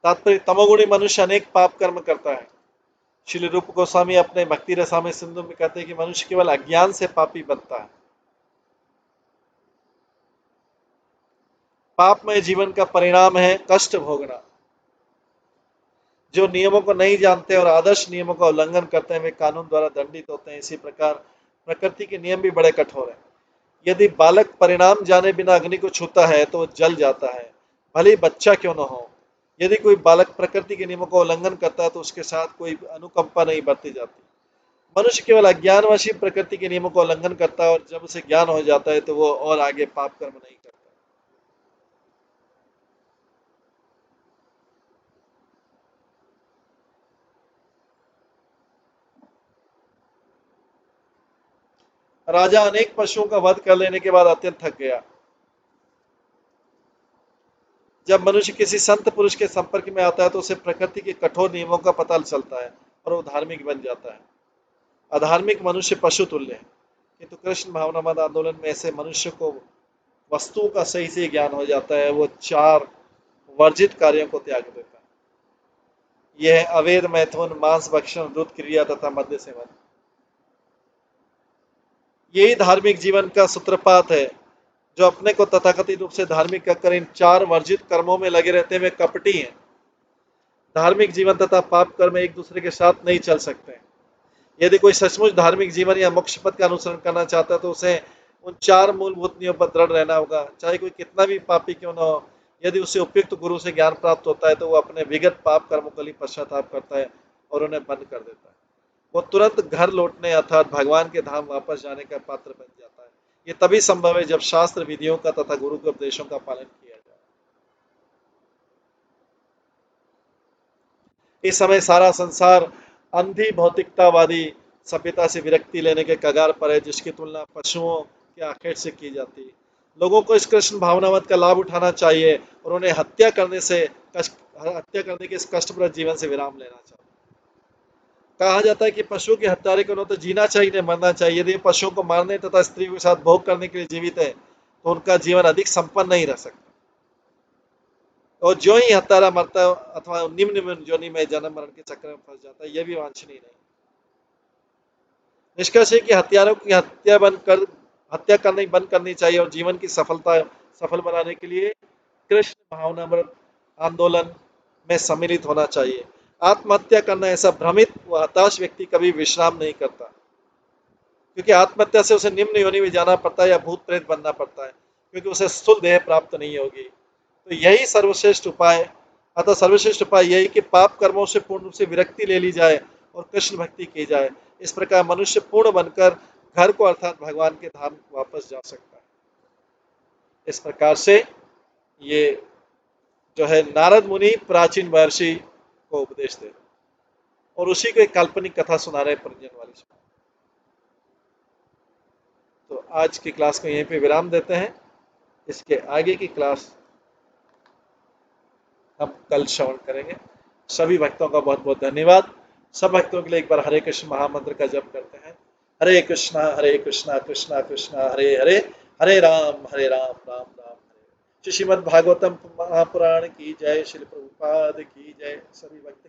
तात्पर्य, तमोगुणी मनुष्य अनेक पाप कर्म करता है। श्री रूप गोस्वामी अपने भक्ति रसामृत सिंधु में कहते हैं कि मनुष्य केवल अज्ञान से पापी बनता है। पापमय जीवन का परिणाम है कष्ट भोगना। जो नियमों को नहीं जानते और आदर्श नियमों का उल्लंघन करते हैं, वे कानून द्वारा दंडित होते हैं। इसी प्रकार प्रकृति के नियम भी बड़े कठोर हैं। यदि बालक परिणाम जाने बिना अग्नि को छूता है तो वो जल जाता है, भले ही बच्चा क्यों न हो। यदि कोई बालक प्रकृति के नियमों का उल्लंघन करता है तो उसके साथ कोई अनुकंपा नहीं बरती जाती। मनुष्य केवल अज्ञानवश ही प्रकृति के नियमों का उल्लंघन करता है, और जब उसे ज्ञान हो जाता है तो वो और आगे पाप कर्म नहीं करता। राजा अनेक पशुओं का वध कर लेने के बाद अत्यंत थक गया। जब मनुष्य किसी संत पुरुष के संपर्क में आता है तो उसे प्रकृति के कठोर नियमों का पता चलता है और वो धार्मिक बन जाता है। अधार्मिक मनुष्य पशु तुल्य है, किंतु कृष्ण भावनावाद आंदोलन में ऐसे मनुष्य को वस्तुओं का सही से ज्ञान हो जाता है। वो 4 वर्जित कार्यों को त्याग देता है। यह है अवैध, मैथुन, मांस भक्षण, दूध क्रिया तथा मद्य सेवन। यही धार्मिक जीवन का सूत्रपात है। जो अपने को तथाकथित रूप से धार्मिक कहकर इन 4 वर्जित कर्मों में लगे रहते हैं, वे कपटी हैं। धार्मिक जीवन तथा पाप कर्म एक दूसरे के साथ नहीं चल सकते। यदि कोई सचमुच धार्मिक जीवन या मोक्ष पथ का अनुसरण करना चाहता है तो उसे उन 4 मूलभूत नियमों पर दृढ़ रहना होगा, चाहे कोई कितना भी पापी क्यों न हो। यदि उसे उपयुक्त गुरु से ज्ञान प्राप्त होता है तो वो अपने विगत पाप कर्मों के लिए पश्चाताप करता है और उन्हें बंद कर देता है। वो तुरंत घर लौटने अर्थात भगवान के धाम वापस जाने का पात्र बन जाता है। ये तभी संभव है जब शास्त्र विधियों का तथा गुरु के उपदेशों का पालन किया जाए। इस समय सारा संसार अंधी भौतिकतावादी सभ्यता से विरक्ति लेने के कगार पर है, जिसकी तुलना पशुओं के आखेट से की जाती है। लोगों को इस कृष्ण भावनावत का लाभ उठाना चाहिए और उन्हें हत्या करने के इस कष्टप्रद जीवन से विराम लेना चाहिए। कहा जाता है कि पशुओं के हत्यारे को न तो जीना चाहिए न मरना चाहिए। यदि पशुओं को मारने तथा स्त्रियों के साथ भोग करने के लिए जीवित है तो उनका जीवन अधिक संपन्न नहीं रह सकता। और जो ही हत्यारा मरता है अथवा निम्न योनि में जन्म मरण के चक्कर में फंस जाता है, यह भी वांछनीय नहीं। निष्कर्ष है कि हत्यारों की हत्या करनी बंद करनी चाहिए और जीवन की सफल बनाने के लिए कृष्ण भावनामृत आंदोलन में सम्मिलित होना चाहिए। आत्महत्या करना ऐसा भ्रमित व हताश व्यक्ति कभी विश्राम नहीं करता, क्योंकि आत्महत्या से उसे निम्न योनि में जाना पड़ता है या भूत प्रेत बनना पड़ता है, क्योंकि उसे स्थूल देह प्राप्त नहीं होगी। तो यही सर्वश्रेष्ठ उपाय यही कि पाप कर्मों से पूर्ण रूप से विरक्ति ले ली जाए और कृष्ण भक्ति की जाए। इस प्रकार मनुष्य पूर्ण बनकर घर को अर्थात भगवान के धाम वापस जा सकता है। इस प्रकार से ये जो है नारद मुनि प्राचीन महर्षि को उपदेश दे रहे और उसी को एक काल्पनिक कथा सुना रहे पुरंजन वाली। तो आज की क्लास को यहीं पे विराम देते हैं। इसके आगे की क्लास हम कल श्रवण करेंगे। सभी भक्तों का बहुत बहुत धन्यवाद। सब भक्तों के लिए एक बार हरे कृष्ण महामंत्र का जप करते हैं। हरे कृष्णा कृष्णा कृष्णा हरे हरे, हरे राम राम राम हरे। श्रीमद् भागवतम महापुराण की जय, श्री प्रभुपाद की जय। सभी भक्त